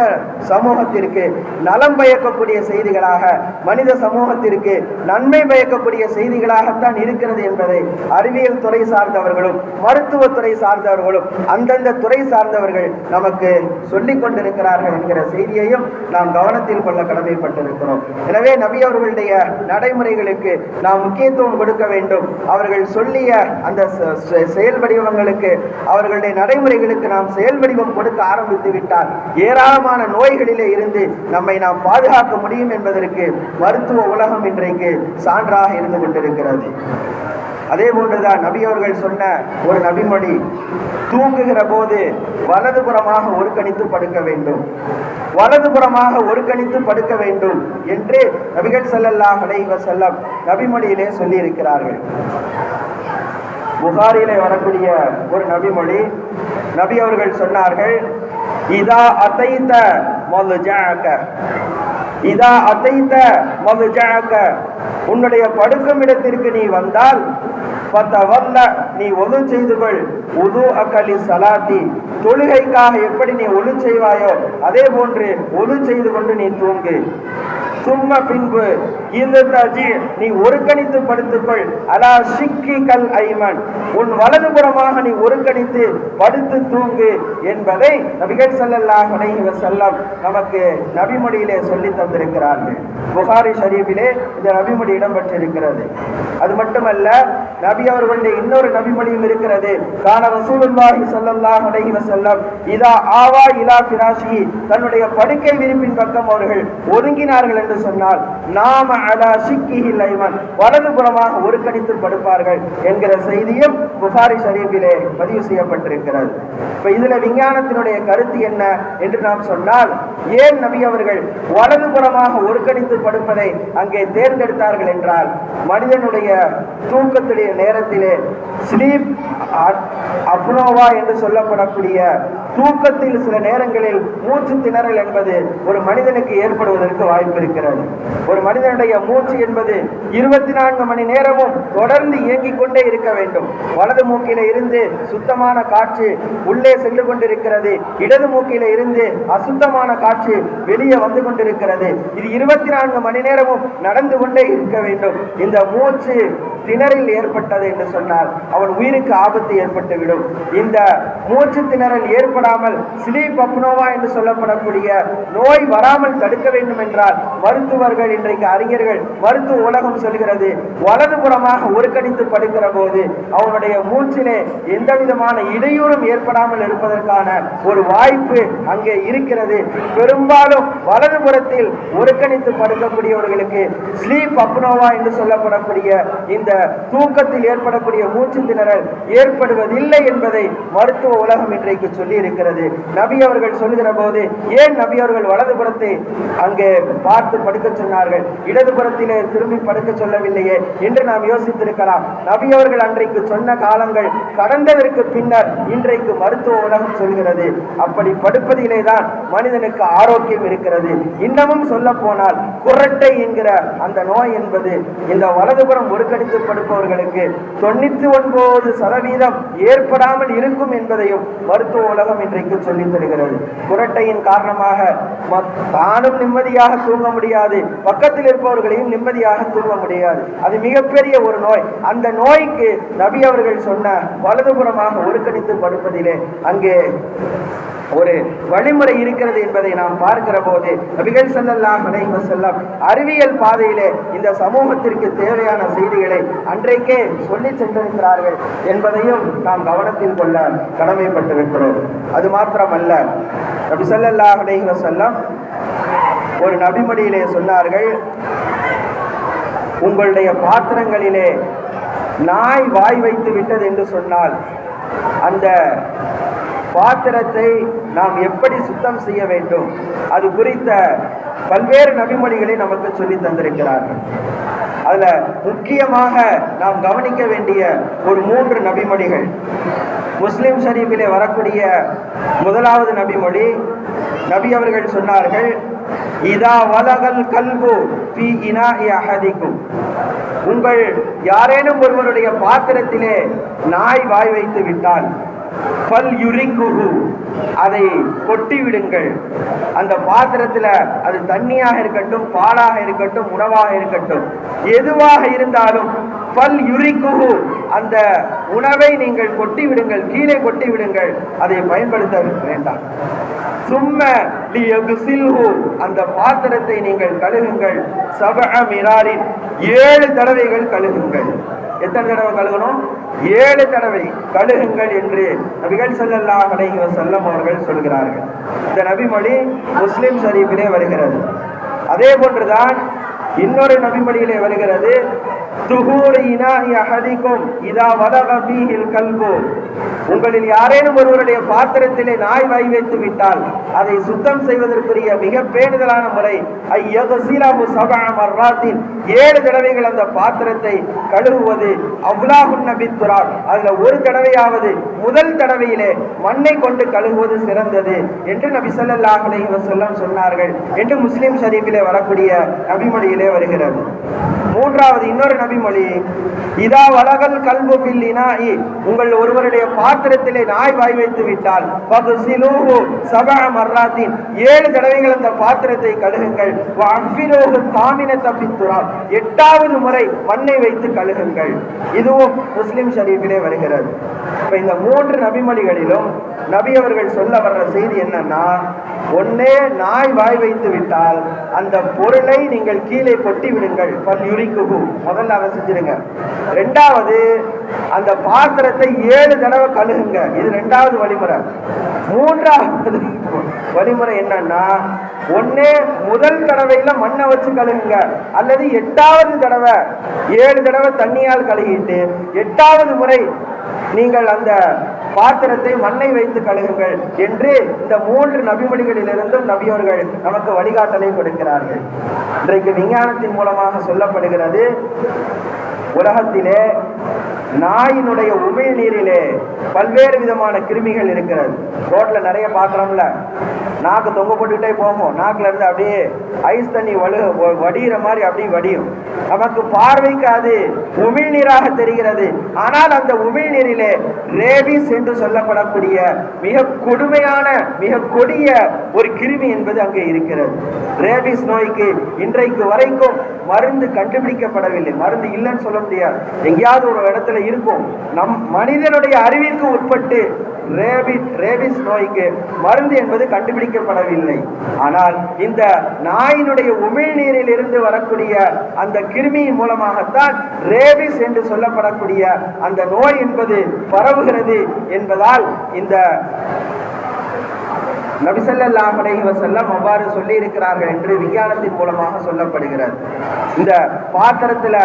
[SPEAKER 1] சமூகத்திற்கு நலம் பயக்கக்கூடிய செய்திகளாக, மனித சமூகத்திற்கு நன்மை பயக்கக்கூடிய செய்திகளாகத்தான் இருக்கிறது என்பதை அறிவியல் துறை சார்ந்தவர்களும் மருத்துவத்துறை சார்ந்தவர்களும் அந்தந்த துறை சார்ந்தவர்கள் நமக்கு சொல்லிக் கொண்டிருக்கிறார்கள் என்கிற செய்தியையும் நாம் கவனத்தில் கொள்ள கடமைப்பட்டிருக்கிறோம். எனவே நபி அவர்களுடைய நடைமுறைகளுக்கு நாம் முக்கியத்துவம் கொடுக்க வேண்டும். அவர்கள் சொல்லிய அந்த செயல் வடிவங்களுக்கு, அவர்களுடைய நடைமுறைகளுக்கு நாம் செயல் வடிவம் கொடுக்க ஆரம்பித்து விட்டால் ஏராளமான நோய்களிலே இருந்து நம்மை நாம் பாதுகாக்க முடியும் என்பதற்கு மருத்துவ உலகம் இன்றைக்கு சான்றாக இருந்து கொண்டிருக்கிறது. அதே போன்றுதான் நபி அவர்கள் சொன்ன ஒரு நபிமொழி, தூங்குகிற போது வலதுபுறமாக ஒருக்கணித்து படுக்க வேண்டும், வலதுபுறமாக ஒருக்கணித்து படுக்க வேண்டும் என்று நபிகள் ஸல்லல்லாஹு அலைஹி வஸல்லம் நபிமொழியிலே சொல்லி இருக்கிறார்கள். புகாரிலே வரக்கூடிய ஒரு நபிமொழி, நபி அவர்கள் சொன்னார்கள், இதா அதைத மல்ஜஅக, இதா அதைத மல்ஜஅக, உன்னுடைய படுக்கும் இடத்திற்கு நீ வந்தால் ஃபதவல்ல, நீ ஒது செய்து கொள், உது அகலி சலாத்தி, தொழுகைக்காக எப்படி நீ ஒது செய்வாயோ அதே போன்று ஒது செய்து கொண்டு நீ தூங்கு. சும்ம பின்பு இந்த தஜி, நீ ஒருக்கணித்து படுத்துக்கொள், அலா ஷிக்கி கல் ஐமன், உன் வலதுபுறமாக நீ ஒருக்கணித்து படுத்து தூங்கு என்பதை நபிகள் ஸல்லல்லாஹு அலைஹி வஸல்லம் நமக்கு நபிமொழியிலே சொல்லி தந்திருக்கிறார்கள். புகாரி ஷரீஃபிலே இந்த நபிமொழி இடம்பெற்றிருக்கிறது. அது மட்டுமல்ல, நபி அவர்களுடைய இன்னொரு நபிமொழியும் இருக்கிறது. கான ரசூலுல்லாஹி ஸல்லல்லாஹு அலைஹி வஸல்லம் இதா ஆவா இலா ஃபிராஷி, தன்னுடைய படுக்கை விரிப்பின் பக்கம் அவர்கள் ஒதுங்கினார்கள் என்று சொன்னால் நாம அலா ஷிக்கிஹில் ஐமன், வலதுபுறமாக ஒருக்கணித்து படுப்பார்கள் என்கிற செய்தியும் புகாரி ஷரீஃபிலே பதிவு செய்யப்பட்டிருக்கிறது. இப்ப இதுல விஞ்ஞானத்தினுடைய கருத்து என்ன என்று நாம் சொன்னால், ஏன் நபி அவர்கள் வலதுபுறமாக ஒருக்கணித்து படுப்பதை அங்கே தேர்ந்தெடுத்தார்கள் என்றால், மனிதனுடைய தூக்கத்துடைய நேரத்திலே ஸ்லீப் அப்னோவா என்று சொல்லப்படக்கூடிய தூக்கத்தில் சில நேரங்களில் மூச்சு திணறல் என்பது ஒரு மனிதனுக்கு ஏற்படுவதற்கு வாய்ப்பு இருக்கிறது. ஒரு மனிதனுடைய மூச்சு என்பது 24 மணி நேரமும் தொடர்ந்து இயங்கிக் கொண்டே இருக்க வேண்டும். வலது மூக்கில இருந்து சுத்தமான காற்று உள்ளே சென்று கொண்டிருக்கிறது, இடது மூக்கில இருந்து அசுத்தமான காற்று வெளியே வந்து கொண்டிருக்கிறது. இது 24 மணி நேரமும் நடந்து கொண்டே இருக்க வேண்டும். இந்த மூச்சு திணறல் ஏற்பட்டது என்று சொன்னால் அவன் உயிருக்கு ஆபத்து ஏற்பட்டுவிடும். இந்த மூச்சு திணறல் ஏற்படாமல் ஸ்லீப் அப்னோவா என்று சொல்லப்படக்கூடிய நோய் வராமல் தடுக்க வேண்டும் என்றால் மருத்துவர்கள், இன்றைக்கு அறிஞர்கள், மருத்துவ உலகம் சொல்கிறது, வலதுபுறமாக ஒருக்கணித்து படுக்கிற போது அவனுடைய மூச்சிலே எந்த விதமான இடையூறும் ஏற்படாமல் இருப்பதற்கான ஒரு வாய்ப்பு அங்கே இருக்கிறது. பெரும்பாலும் வலதுபுறத்தில் ஒருக்கணித்து படுக்கக்கூடியவர்களுக்கு ஸ்லீப் அப்னோவா என்று சொல்லப்படக்கூடிய இந்த தூக்கத்தில் ஏற்படக்கூடிய மூச்சு திணறல் ஏற்படுவதில்லை என்பதை மருத்துவ உலகம் இன்றைக்கு சொல்லி இருக்கிறது. நபி அவர்கள் சொல்லுகிற போது ஏன் நபி அவர்கள் வலதுபுறத்தை அங்கே பார்த்து படுக்க சொன்னார்கள், இடதுபுறத்திலே திரும்பி படுக்க சொல்லவில்லையே என்று நாம் யோசித்திருக்கலாம். நபி அவர்கள் அன்றைக்கு சொன்ன காலங்கள் கடந்ததற்கு பின்னர் இன்றைக்கு மருத்துவ உலகம் சொல்கிறது, அப்படி படுப்பதிலே தான் மனிதனுக்கு ஆரோக்கியம் இருக்கிறது. இன்னமும் சொல்ல போனால் குரட்டை என்கிற அந்த நோய் என்பது இந்த வலதுபுறம் ஒருக்கணித்து படுப்பவர்களுக்கு 99% ஏற்படாமல் இருக்கும் என்பதையும் மருத்துவ உலகம் இன்றைக்கு சொல்லித் தருகிறது. குரட்டையின் காரணமாக தானும் நிம்மதியாக தூங்க முடியாது, பக்கத்தில் இருப்பவர்களையும் நிம்மதியாக தூங்க முடியாது. அது மிகப்பெரிய ஒரு நோய். அந்த நோய்க்கு நபி அவர்கள் சொன்ன வலதுபுறமாக ஒருக்கணித்து படுப்பதிலே அங்கே ஒரு வழிமுறை இருக்கிறது என்பதை நாம் பார்க்கிற போது நபிகள் ஸல்லல்லாஹு அலைஹி வஸல்லம் அறிவியல் பாதையிலே இந்த சமூகத்திற்கு தேவையான செய்திகளை அன்றைக்கே சொல்லி சென்றிருக்கிறார்கள் என்பதையும் நாம் கவனத்தில் கொள்ள கடமைப்பட்டிருக்கிறோம். அது மாத்திரமல்ல, நபி ஸல்லல்லாஹு அலைஹி வஸல்லம் ஒரு நபிமொழியிலே சொன்னார்கள், உங்களுடைய பாத்திரங்களிலே நாய் வாய் வைத்து விட்டது என்று சொன்னால் அந்த பாத்திரத்தை நாம் எப்படி சுத்தம் செய்ய வேண்டும், அது குறித்த பல்வேறு நபிமொழிகளை நமக்கு சொல்லி தந்திருக்கிறார்கள். அதுல முக்கியமாக நாம் கவனிக்க வேண்டிய ஒரு 3 நபிமொழிகள். முஸ்லிம் ஷரீஃபிலே வரக்கூடிய முதலாவது நபிமொழி, நபி அவர்கள் சொன்னார்கள், இதா வலகல் கல்பு ஃபீ இனாஇ அஹதிக்கும், உங்கள் யாரேனும் ஒருவருடைய பாத்திரத்திலே நாய் வாய் வைத்து விட்டால் ஃபல் யுரிக்குஹு, அதை கொட்டி விடுங்கள். அந்த பாத்திரத்தில் அது தண்ணியாக இருக்கட்டும், பாலாக இருக்கட்டும், உணவாக இருக்கட்டும், எதுவாக இருந்தாலும் ஃபல் யுரிக்குஹு, அந்த உணவை நீங்கள் கொட்டி விடுங்கள், கீழே கொட்டி விடுங்கள், அதை பயன்படுத்த வேண்டாம். சும்ம லியக்ஸில்ஹு, அந்த பாத்திரத்தை நீங்கள் கழுகுங்கள், சபஅ மிராரின், 7 தடவைகள் கழுகுங்கள். எத்தனை தடவை கழுகணும்? 7 தடவை கழுகுங்கள் என்று நபிகள் ஸல்லல்லாஹு அலைஹி வஸல்லம் அவர்கள் சொல்கிறார்கள். இந்த நபிமொழி முஸ்லிம் ஷரீஃபிலே வருகிறது. அதே போன்றுதான் இன்னொரு நபிமொழியிலே வருகிறது, துஹூரு இனாஇ அஹதிக்கும் இதா வலக ஃபீஹில் கல்பு, உங்களில் யாரேனும் ஒருவருடைய பாத்திரத்திலே நாய் வாய் வைத்து விட்டால் அதை சுத்தம் செய்வதற்குரிய மிக பேணுதலான முறை ஐயக்ஸிலஹு சபஅ மர்ராத்தின், 7 தடவைகள் அந்த பாத்திரத்தை கழுவுவது. அவ்லாஹுன் பித்துராப், அதுல ஒரு தடவையாவது முதல் தடவையிலே மண்ணை கொண்டு கழுவுவது சிறந்தது என்று நபி ஸல்லல்லாஹு அலைஹி வஸல்லம் சொன்னார்கள் என்று முஸ்லிம் ஷரீஃபிலே வரக்கூடிய நபிமொழியிலே வருகிறது. மூன்றாவது இன்னொரு நபிமொழி, இதா வலகல் கல்பு ஃபில் இனாஇ, உங்கள் ஒருவருடைய பாத்திரத்திலே நாய் வாய் வைத்து விட்டால் ஃபக்ஸிலூஹு சபஅ மர்ராத்தின், 7 தடவைகள் அந்த பாத்திரத்தை கழுகுங்கள். வஅஃபிலூஹு தாமினத ஃபித்துராப், 8வது முறை மண்ணை வைத்து கழுகுங்கள். இதுவும் முஸ்லிம் ஷரீஃபிலே வருகிறது. இப்ப இந்த 3 நபிமொழிகளிலும் நபி அவர்கள் சொல்ல வர்ற செய்தி என்னன்னா, ஒன்னே நாய் வாய் வைத்து விட்டால் அந்த பொருளை நீங்கள் கீழே கொட்டி விடுங்கள், ஃபல் யுரிக்குஹு, முதல்ல அதை செஞ்சிருங்க. 2வது அந்த பாத்திரத்தை 7 தடவை கழுகுங்க, இது 2வது வழிமுறை. 3வது வழிமுறை என்னன்னா, ஒன்னே முதல் தடவையில மண்ணை வச்சு கழுகுங்க, அல்லது 8வது தடவை 7 தடவை தண்ணியால் கழுகிட்டு 8வது முறை நீங்கள் அந்த பாத்திரத்தை மண்ணை வைத்து கழுகுங்கள் என்று இந்த 3 நபிமொழிகளிலிருந்தும் நபியவர்கள் நமக்கு வழிகாட்டலை கொடுக்கிறார்கள். இன்றைக்கு விஞ்ஞானத்தின் மூலமாக சொல்லப்படுகிறது, உலகத்திலே நாயினுடைய உமிழ் நீரிலே பல்வேறு விதமான கிருமிகள் இருக்கிறது. ரோட்ல நிறைய பார்க்கறோம்ல, நாக்கு தொங்க போட்டுக்கிட்டே போகும், நாக்குல இருந்து அப்படியே ஐஸ் தண்ணி வடிகிற மாதிரி அப்படியே வடியும். நமக்கு பார்வைக்கு அது உமிழ்நீராக தெரிகிறது. ஆனால் அந்த உமிழ்நீரிலே ரேபிஸ் என்று சொல்லப்படக்கூடிய மிக கொடுமையான மிக கொடிய ஒரு கிருமி என்பது அங்கே இருக்கிறது. ரேபிஸ் நோய்க்கு இன்றைக்கு வரைக்கும் மருந்து கண்டுபிடிக்கப்படவில்லை. மருந்து இல்லைன்னு சொல்ல முடியாது, எங்கேயாவது ஒரு இடத்துல இருக்கும். நம் மனிதனுடைய அறிவிற்கு உட்பட்டு ரேபிஸ் நோய்க்கு மருந்து என்பது கண்டுபிடிக்கப்படவில்லை. ஆனால் இந்த நாயினுடைய உமிழ்நீரில் இருந்து வரக்கூடிய அந்த கிருமியின் மூலமாகத்தான் ரேபிஸ் என்று சொல்லப்படக்கூடிய அந்த நோய் என்பது பரவுகிறது என்பதால் இந்த நபி ஸல்லல்லாஹு அலைஹி வஸல்லம் அவ்வாறு சொல்லி இருக்கிறார்கள் என்று விஞ்ஞானத்தின் மூலமாக சொல்லப்படுகிறது. இந்த பாத்திரத்துல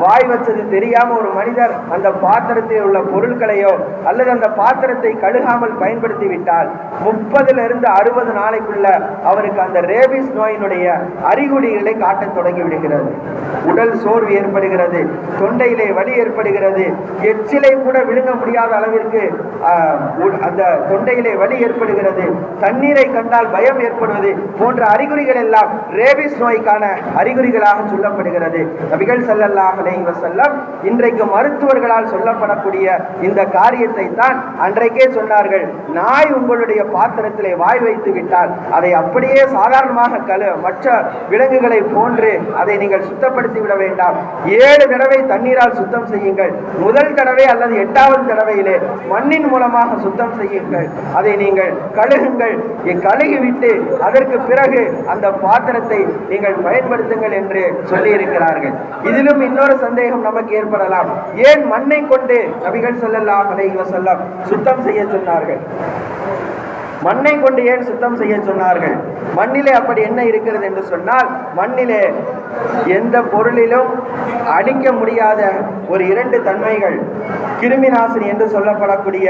[SPEAKER 1] வாய் வச்சது தெரியாம ஒரு மனிதர் அந்த பாத்திரத்தில் உள்ள பொருட்களையோ அல்லது அந்த பாத்திரத்தை கழுகாமல் பயன்படுத்தி விட்டால் 30 to 60 நாளைக்குள்ள அவருக்கு அந்த ரேபிஸ் நோயினுடைய அறிகுறிகளை காட்டத் தொடங்கி விடுகிறது. உடல் சோர்வு ஏற்படுகிறது, தொண்டையிலே வலி ஏற்படுகிறது, எச்சிலை கூட விழுங்க முடியாத அளவிற்கு அந்த தொண்டையிலே வலி ஏற்படுகிறது, தண்ணீரை கண்டால் பயம் ஏற்படுவது போன்ற அறிகுறிகள் எல்லாம் ரேபிஸ் நோய்க்கான அறிகுறிகளாக சொல்லப்படுகிறது. நபிகள் ஸல்லல்லாஹு அலைஹி வஸல்லம் இன்றைக்கு மருத்துவர்களால் சொல்லப்படக்கூடிய இந்த காரியத்தை தான் அன்றைக்கே சொன்னார்கள். நாய் உங்களுடைய பாத்திரத்திலே வாய் வைத்து விட்டால் அதை அப்படியே சாதாரணமாக மற்ற விலங்குகளை போன்று அதை நீங்கள் சுத்தப்படுத்தி விட வேண்டாம். 7 தடவை தண்ணீரால் சுத்தம் செய்யுங்கள். முதல் தடவை அல்லது 8வது தடவையிலே மண்ணின் மூலமாக சுத்தம் செய்யுங்கள். அதை நீங்கள் கழுகுங்கள். கழுகிவிட்டு அதற்கு பிறகு அந்த பாத்திரத்தை நீங்கள் பயன்படுத்துங்கள் என்று சொல்லி இருக்கிறார்கள். இதிலும் இன்னொரு சந்தேகம் நமக்கு ஏற்படலாம். ஏன் மண்ணை கொண்டு நபிகள் ஸல்லல்லாஹு அலைஹி வஸல்லம் சுத்தம் செய்ய சொன்னார்கள்? மண்ணை கொண்டு ஏன் சுத்தம் செய்ய சொன்னார்கள்? மண்ணிலே அப்படி என்ன இருக்கிறது என்று சொன்னால், மண்ணிலே எந்த பொருளிலும் அழிக்க முடியாத ஒரு 2 தன்மைகள், கிருமி நாசினி என்று சொல்லப்படக்கூடிய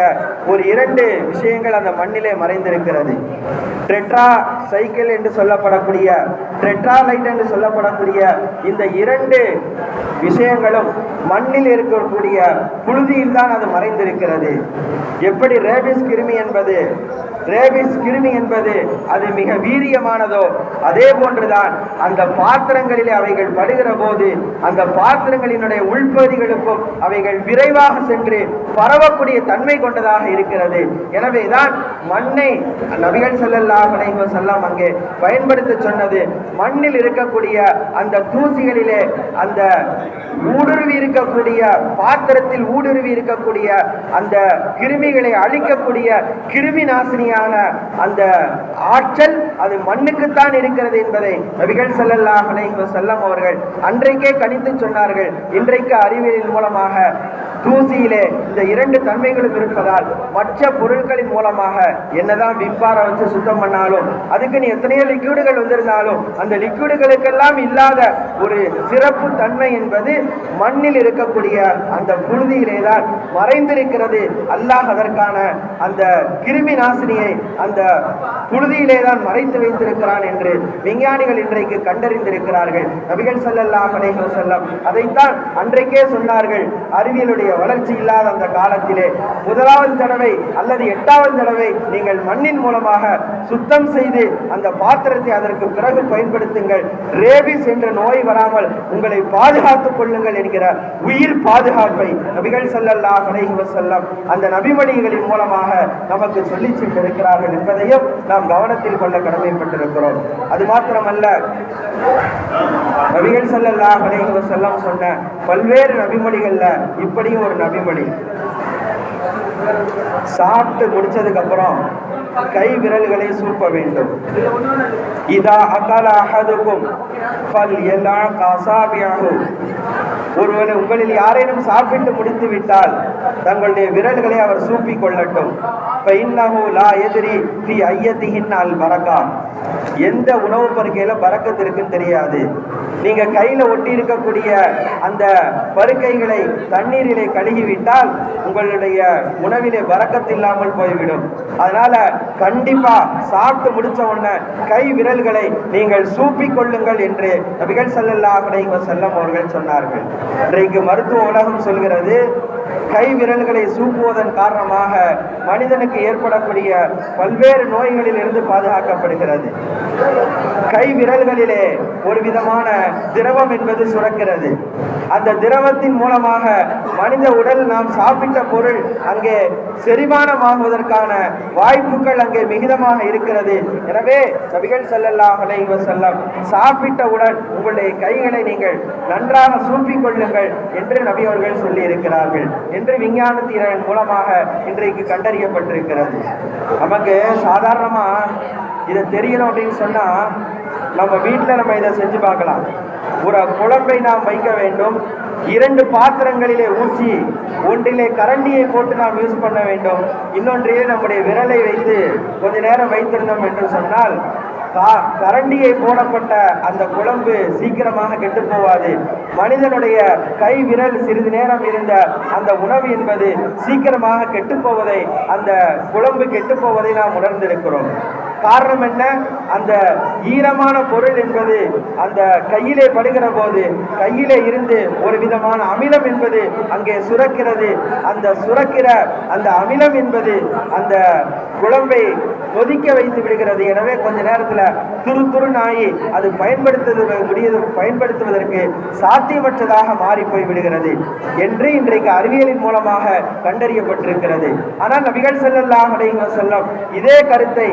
[SPEAKER 1] ஒரு 2 விஷயங்கள் அந்த மண்ணிலே மறைந்திருக்கிறது. டெட்ரா சைக்கிள் என்று சொல்லப்படக்கூடிய, டெட்ராலைட் என்று சொல்லப்படக்கூடிய இந்த 2 விஷயங்களும் மண்ணில் இருக்கக்கூடிய புழுதியில் தான் அது மறைந்திருக்கிறது. எப்படி ரேபிஸ் கிருமி என்பது அது மிக வீரியமானதோ, அதே போன்றுதான் அந்த பாத்திரங்களிலே அவைகள் படுகிற போது அந்த பாத்திரங்களினுடைய உள்பகுதிகளுக்கும் அவைகள் விரைவாக சென்று பரவக்கூடிய தன்மை கொண்டதாக இருக்கிறது. எனவேதான் மண்ணை நபிகள் ஸல்லல்லாஹு அலைஹி வஸல்லம் அங்கே பயன்படுத்த சொன்னது. மண்ணில் இருக்கக்கூடிய அந்த தூசிகளிலே, அந்த ஊடுருவி இருக்கக்கூடிய பாத்திரத்தில் ஊடுருவி இருக்கக்கூடிய அந்த கிருமிகளை அழிக்கக்கூடிய கிருமி நாசினியான அந்த ஆற்றல் அது மண்ணுக்குத்தான் இருக்கிறது என்பதை நபிகள் ஸல்லல்லாஹு அலைஹி வஸல்லம் அவர்கள் அன்றைக்கே கணித்து சொன்னார்கள். இன்றைக்கு அறிவியலின் மூலமாக தூசியிலே இந்த 2 தன்மைகளும் இருப்பதால் மற்ற பொருட்களின் மூலமாக என்னதான் விப்பாரை வச்சு சுத்தம் பண்ணாலும், அதுக்கு நீ எத்தனையோ லிக்விடுகள் வந்திருந்தாலும் அந்த லிக்விடுகளுக்கெல்லாம் இல்லாத ஒரு சிறப்பு தன்மை என்பது மண்ணில் இருக்கக்கூடிய அந்த புழுதியிலே தான் மறைந்திருக்கிறது. அல்லாஹ் அதற்கான அந்த கிருமி நாசினியை அந்த புழுதியிலே தான் மறைத்து வைத்திருக்கிறான் என்று விஞ்ஞானிகள் இன்றைக்கு கண்டறிந்திருக்கிறார்கள். நபிகள் ஸல்லல்லாஹு அலைஹி வஸல்லம் அதைத்தான் அன்றைக்கே சொன்னார்கள். அறிவியலுடைய வளர்ச்சி இல்லாத அந்த காலத்திலே முதலாவது தடவை அல்லது 8வது தடவை நீங்கள் மண்ணின் மூலமாக சுத்தம் செய்து அந்த பாத்திரத்தை அதற்கு பிறகு பயன்படுத்துங்கள். ரேபிஸ் என்ற நோய் வராமல் உங்களை பாதுகாத்துக் கொள்ளுங்கள் என்கிற உயிர் பாதுகாப்பை நபிகள் ஸல்லல்லாஹு அலைஹி வஸல்லம் அந்த நபிமொழிகளின் மூலமாக நமக்கு சொல்லி சென்றிருக்கிறார்கள் என்பதையும் நாம் கவனத்தில் கொள்ள கடமைப்பட்டிருக்கிறோம். அது மாத்திரமல்ல, நபிகள் ஸல்லல்லாஹு அலைஹி வஸல்லம் சொன்ன பல்வேறு நபிமொழிகள்ல இப்படியும் ஒரு நபிமொழி, சாப்பிட்டு முடிச்சதுக்கு அப்புறம் கை விரல்களை சூப்ப வேண்டும். இதா அகல அஹதுக்கும் ஃபல்யலா கஸாபிஹு, ஒருவன் உங்களில் யாரேனும் சாப்பிட்டு முடித்து விட்டால் தங்களுடைய விரல்களை அவர் சூப்பிக் கொள்ளட்டும். ஃபஇன்னஹு லா யத்ரி ஃபி ஐயத்திஹின் அல் பரக்கா, எந்த உணவு பருக்கையில பரக்கத்து இருக்குன்னு தெரியாது. நீங்க கையில ஒட்டி இருக்கக்கூடிய அந்த பருக்கைகளை தண்ணீரிலே கழுகிவிட்டால் உங்களுடைய உணவிலே பரக்கத்து இல்லாமல் போய்விடும். அதனால கண்டிப்பா சாப்பிட்டு முடிச்ச உடனே கை விரல்களை நீங்கள் சூப்பிக் கொள்ளுங்கள் என்று நபிகள் ஸல்லல்லாஹு அலைஹி வஸல்லம் அவர்கள் சொன்னார்கள். இன்றைக்கு மருத்துவ உலகம் சொல்கிறது, கை விரல்களை சூப்புவதன் காரணமாக மனிதனுக்கு ஏற்படக்கூடிய பல்வேறு நோய்களில் இருந்து பாதுகாக்கப்படுகிறது. கை விரல்களிலே ஒரு விதமான திரவம் என்பது சுரக்கிறது. அந்த திரவத்தின் மூலமாக மனித உடல் நாம் சாப்பிட்ட பொருள் அங்கே செரிமானமாகுவதற்கான வாய்ப்புகள் அங்கே மிகுதமாக இருக்கிறது. எனவே நபிகள் ஸல்லல்லாஹு அலைஹி வஸல்லம் சாப்பிட்டவுடன் உங்களுடைய கைகளை நீங்கள் நன்றாக சூப்பிக் கொள்ளுங்கள் என்று நபி அவர்கள் சொல்லி இருக்கிறார்கள் என்று விஞ்ஞானத்தின் மூலமாக இன்றைக்கு கண்டறியப்பட்டிருக்கிறது. நமக்கு சாதாரணமா இதை தெரியணும் அப்படின்னு சொன்னா நம்ம வீட்டில் நம்ம இதை செஞ்சு பார்க்கலாம். ஒரு குழம்பை நாம் வைக்க வேண்டும். 2 பாத்திரங்களிலே ஊற்றி ஒன்றிலே கரண்டியை போட்டு நாம் யூஸ் பண்ண வேண்டும். இன்னொன்றிலே நம்முடைய விரலை வைத்து கொஞ்ச நேரம் வைத்திருந்தோம் என்று சொன்னால் கரண்டியை போடப்பட்ட அந்த குழம்பு சீக்கிரமாக கெட்டு போவாது. மனிதனுடைய கை விரல் சிறிது நேரம் இருந்த அந்த உணவு என்பது சீக்கிரமாக கெட்டு போவதை, அந்த குழம்பு கெட்டு போவதை நாம் உணர்ந்திருக்கிறோம். காரணம் என்ன? அந்த ஈரமான பொருள் என்பது அந்த கையிலே படுகிற போது கையிலே இருந்து ஒரு விதமான அமிலம் என்பது அங்கே சுரக்கிறது. அந்த சுரக்கிற அந்த அமிலம் என்பது அந்த குழம்பை கொதிக்க வைத்து விடுகிறது. எனவே கொஞ்ச நேரத்தில் துரு துரு நாயி அது பயன்படுத்துவதற்கு சாத்தியமற்றதாக மாறி போய் விடுகிறது என்று இன்றைக்கு அறிவியலின் மூலமாக கண்டறியப்பட்டிருக்கிறது. ஆனால் நபிகள் ஸல்லல்லாஹு அலைஹி வஸல்லம் இதே கருத்தை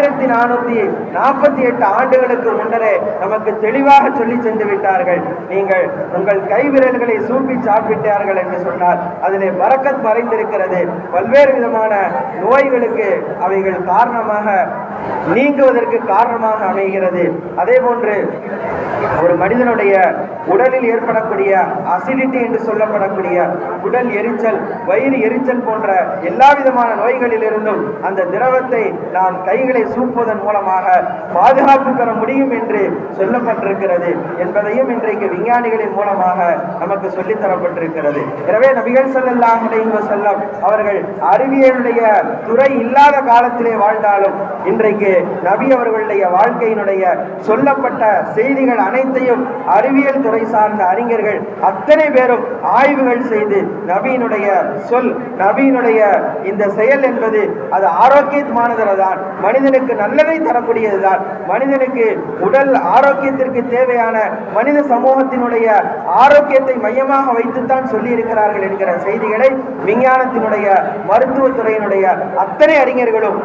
[SPEAKER 1] 1448 ஆண்டுகளுக்கு முன்னரே நமக்கு தெளிவாக சொல்லி சென்று விட்டார்கள். நீங்கள் உங்கள் கை விரல்களை சூப்பி சாப்பிட்டார்கள் என்று சொன்னால் அதிலே பரக்கத் மறைந்திருக்கிறது. பல்வேறு விதமான நோய்களுக்கு அவைகள் காரணமாக நீங்குவதற்கு காரணமாக அமைகிறது. அதே போன்று ஒரு மனிதனுடைய உடலில் ஏற்படக்கூடிய அசிடிட்டி என்று சொல்லப்படக்கூடிய உடல் எரிச்சல், வயிறு எரிச்சல் போன்ற எல்லா விதமான நோய்களில் இருந்தும் அந்த திரவத்தை நாம் கைகளை சூப்புவதன் மூலமாக பாதுகாப்பு பெற முடியும் என்று சொல்லப்பட்டிருக்கிறது என்பதையும் இன்றைக்கு விஞ்ஞானிகளின் மூலமாக நமக்கு சொல்லித்தரப்பட்டிருக்கிறது. எனவே நபிகள் ஸல்லல்லாஹு அலைஹி வஸல்லம் அவர்கள் அறிவியலுடைய துறை இல்லாத காலத்திலே வாழ்ந்தாலும் இன்றைக்கு நபி அவர்களுடைய வாழ்க்கையினுடைய சொல்லப்பட்ட செய்திகள் அனைத்தையும் அறிவியல் துறை சார்ந்த அறிஞர்கள் அத்தனை பேரும் ஆய்வுகள் செய்து நபியினுடைய சொல், நபியினுடைய இந்த செயல் என்பது அது ஆரோக்கியமானதுதான், மனிதனுக்கு நல்லதை தரக்கூடியதுதான், மனிதனுக்கு உடல் ஆரோக்கியத்திற்கு தேவையான மனித சமூகத்தினுடைய ஆரோக்கியத்தை மையமாக வைத்துத்தான் சொல்லி இருக்கிறார்கள் என்கிற செய்திகளை விஞ்ஞானத்தினுடைய மருத்துவத்துறையினுடைய அத்தனை அறிஞர்களும்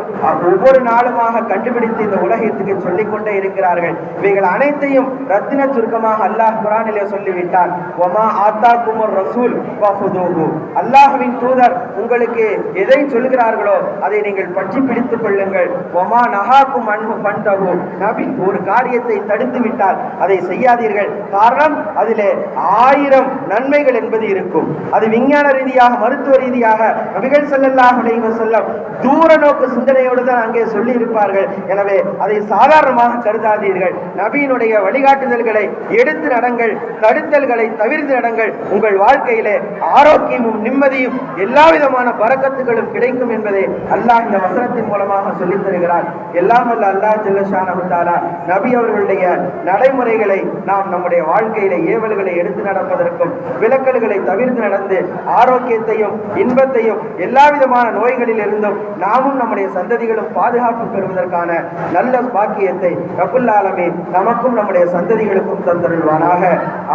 [SPEAKER 1] ஒவ்வொரு நாளுமாக கண்டுபிடித்து இந்த உலகத்துக்கு சொல்லிக் கொண்டே இருக்கிறார்கள். இவைகள் அனைத்தையும் ரத்தின சுருக்கமாக அல்லாஹ் குர்ஆனிலே சொல்லிவிட்டார். வமா ஆத்தாக்குமுர் ரசூல் ஃபஹுதூஹு. அல்லாஹ்வின் தூதர் உங்களுக்கு எதை சொல்கிறார்களோ அதை நீங்கள் பற்றி பிடித்துக் கொள்ளுங்கள். வமா நஹாக்கும் அன்ஹு ஃபன்தஹு. நபி ஒரு காரியத்தை தடுத்து விட்டால் அதை செய்யாதீர்கள். காரணம், அதிலே 1000 நன்மைகள் என்பது இருக்கும். அது விஞ்ஞான ரீதியாக மருத்துவ ரீதியாக நபிகள் ஸல்லல்லாஹு அலைஹி வஸல்லம் தூர நோக்கு சிந்தனையோடு தான் அங்கே சொல்லி இருப்பார்கள். எனவே அதை சாதாரணமாக கருதாதீர்கள். நபியினுடைய வழிகாட்டுதல்களை எடுத்து நடங்கள், தடுத்தல்களை தவிர்த்து நடங்கள். உங்கள் வாழ்க்கையிலே ஆரோக்கியமும் நிம்மதியும் எல்லா விதமான பரக்கத்துகளும் கிடைக்கும் என்பதை அல்லாஹ் இந்த வசனத்தின் மூலமாக சொல்லித் தருகிறார். எல்லாம் வல்ல அல்லாஹ் ஜல்ல ஷானஹு தஆலா நபி அவர்களுடைய நடைமுறைகளை நாம் நம்முடைய வாழ்க்கையில ஏவல்களை எடுத்து நடப்பதற்கும் விலக்கல்களை தவிர்த்து நடந்து ஆரோக்கியத்தையும் இன்பத்தையும் எல்லா விதமான நோய்களில் இருந்தும் நாமும் நம்முடைய சந்ததிகளும் பாதுகாப்பு பெறுவதற்கான நல்ல பாக்கியத்தை ரப்புல் ஆலமீன் நமக்கும் நம்முடைய சந்ததிகளுக்கும் தந்தருள்வானாக.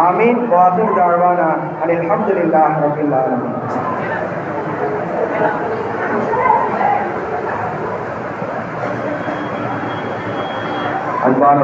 [SPEAKER 1] ஆமீன். வாஹிரு தஅவானா அனில் ஹம்துலில்லாஹி ரப்பில் ஆலமீன். அன்பான